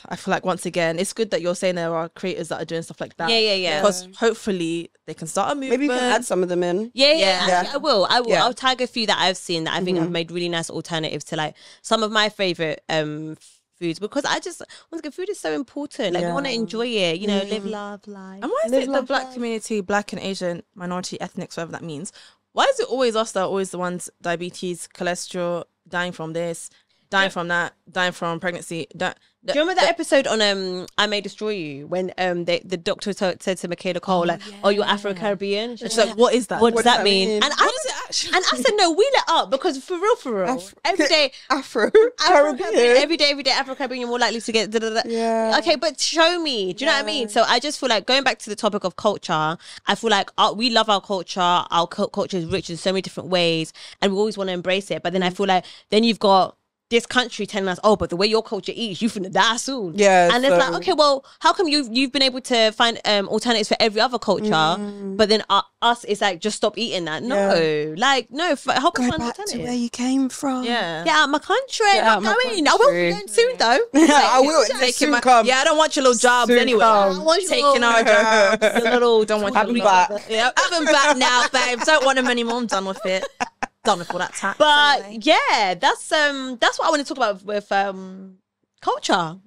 I feel like once again, it's good that you're saying there are creators that are doing stuff like that. Yeah. Because hopefully they can start a movement. Maybe you can add some of them in. Yeah. I will. Yeah. I'll tag a few that I've seen that I think have made really nice alternatives to like some of my favorite foods, because I just once again, food is so important. Like we want to enjoy it, you know, live, love, life. And why is it the black community, black and Asian minority ethnics, whatever that means? Why is it always us that are always the ones diabetes, cholesterol, dying from this, dying from that, dying from pregnancy? Do you remember that episode on I May Destroy You when the doctor said to Michaela Cole like, "Oh, you're Afro-Caribbean"? She's like, what is that? What does that mean? mean? And What does it actually and I said, no, wheel it up, because for real, every day Afro-Caribbean. every day Afro-Caribbean, you're more likely to get Yeah. Okay, but show me. Do you know what I mean? So I just feel like going back to the topic of culture, I feel like we love our culture. Our culture is rich in so many different ways, and we always want to embrace it. But then I feel like then you've got this country telling us, oh, but the way your culture eats, you finna die soon. Yeah, and it's so- like, okay, well, how come you've been able to find alternatives for every other culture, but then us, it's like just stop eating that? No, like no, help us Go find back to alternatives. where you came from. Yeah. Get out of my country. Get out I'm of not my going. I will be country. going soon though. I will. Taking Soon my, come. yeah, I don't want your little jobs Soon anyway. come. I want you Taking our jobs. The little Don't want Have your them little- back. Yeah, have them back now, babe. Don't want them anymore. I'm done with it. Done with all that tax. But anyway. yeah, that's what I want to talk about with culture.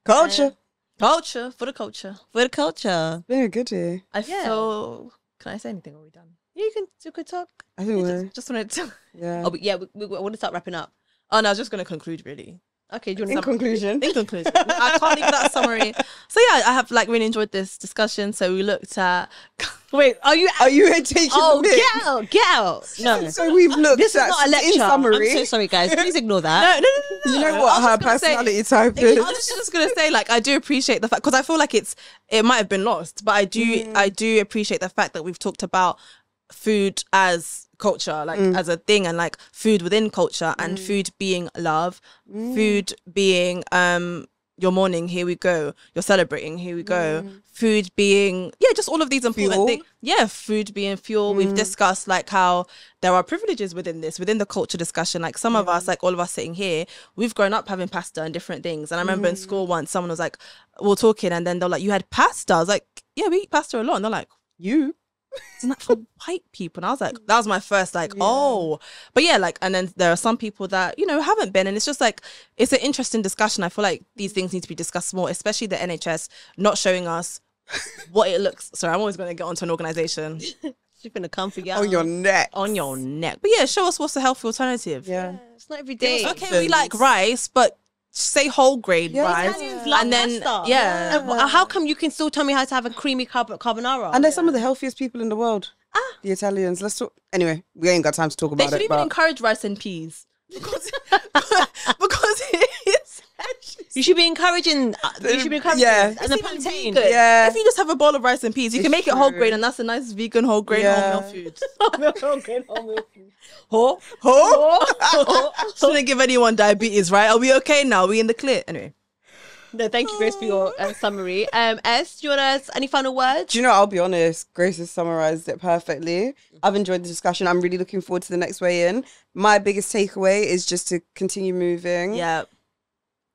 Culture. Culture for the culture. For the culture. Very good here. I feel. Can I say anything? Or are we done? You can talk. I think we're, Just wanted to. yeah. Oh, but yeah, we want to start wrapping up. Oh no, I was just going to conclude really. Okay, do you In want to conclusion. In conclusion, I can't leave that summary. So yeah, I have like really enjoyed this discussion. So we looked at. Wait, are you taking Oh, the mic? get out. No. So we've looked This is at, not a lecture. in summary. I'm so sorry, guys. Please ignore that. No. You know I what was her just gonna say- personality type I is? was just gonna say, like, I do appreciate the fact, because I feel like it might have been lost, but I do appreciate the fact that we've talked about food as culture, like as a thing, and like food within culture, and food being love, food being your morning, here we go, you're celebrating, here we go, food being just all of these important Fuel. things. Yeah, food being fuel. We've discussed like how there are privileges within the culture discussion. Like some of us, like all of us sitting here, we've grown up having pasta and different things. And I remember in school once someone was like, we're talking, and then they're like, you had pasta? I was like, yeah, we eat pasta a lot. And they're like, you? Isn't that for white people? And I was like, that was my first like, oh. But yeah, like, and then there are some people that, you know, haven't been. And it's just like, it's an interesting discussion. I feel like these things need to be discussed more, especially the NHS not showing us what it looks. Sorry, I'm always going to get onto an organization. She's gonna come for you On your neck. On your neck. But yeah, show us what's the healthy alternative. Yeah. It's not every day. Okay, we like rice, but say whole grain rice. Italians love And then, pasta. yeah. And how come you can still tell me how to have a creamy carbonara? And they're some of the healthiest people in the world. The Italians. Let's talk. Anyway, we ain't got time to talk They about should it. even But encourage rice and peas. Because it's you should be encouraging. You should be encouraging. Yeah. And the plantain. vegan. Yeah. If you just have a bowl of rice and peas, you can make it whole grain, and that's a nice vegan whole grain wholemeal food. Shouldn't give anyone diabetes, right? Are we okay now? Are we in the clear? Anyway. No, thank you, Grace, for your summary. S, do you want to any final words? do you know, I'll be honest, Grace has summarized it perfectly. I've enjoyed the discussion. I'm really looking forward to the next weigh in. My biggest takeaway is just to continue moving. Yeah.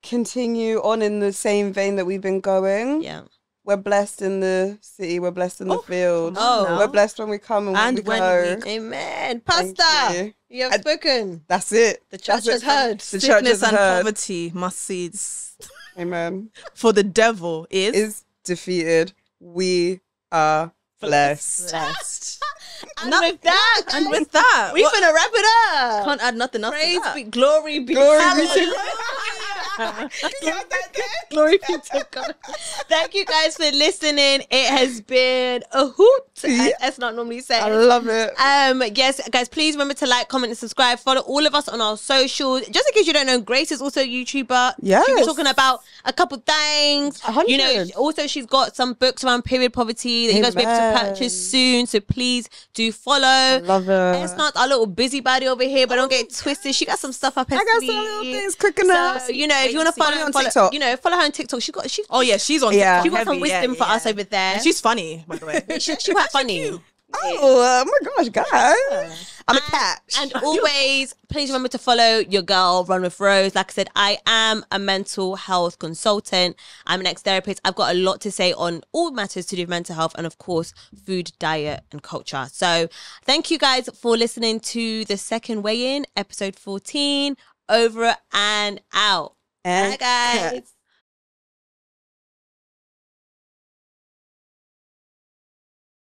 Continue on in the same vein that we've been going. Yeah. We're blessed in the city. We're blessed in the field. Oh. We're blessed when we come and when we go. Amen. Thank Pastor, you. you have spoken. That's it. The church That's has it. heard. The church Sickness has and heard. poverty must cease. Amen. For the devil is Defeated. We are blessed. blessed. And with that, And with that, we finna wrap it up. can't add nothing else. Praise to that. be, glory be, Glory be hallelujah. to Glory be to God. Thank you guys for listening. It has been a hoot, as Esnart normally says. I love it. Yes, guys, please remember to like, comment, and subscribe. Follow all of us on our socials. Just in case you don't know, Grace is also a YouTuber. Yes. She'll be talking about a couple things. 100. You know, also she's got some books around period poverty that you guys will be able to Amen. purchase soon. So please do follow. Love it. Esnart, our little busybody over here, but don't get it twisted. She got some stuff up her I got sleeve. some little things cooking up. So, you know, if you want to Follow follow me on follow, TikTok. you know, follow her on TikTok. Oh yeah, she's on. Yeah. TikTok She got some heavy, wisdom for us over there. And she's funny, by the way. She's quite funny. Oh my gosh, guys. I'm a cat. And always, please remember to follow your girl, Run with Rose. Like I said, I am a mental health consultant. I'm an ex-therapist. I've got a lot to say on all matters to do with mental health and, of course, food, diet, and culture. So thank you guys for listening to the second weigh-in, episode 14. Over and out. And Bye, guys.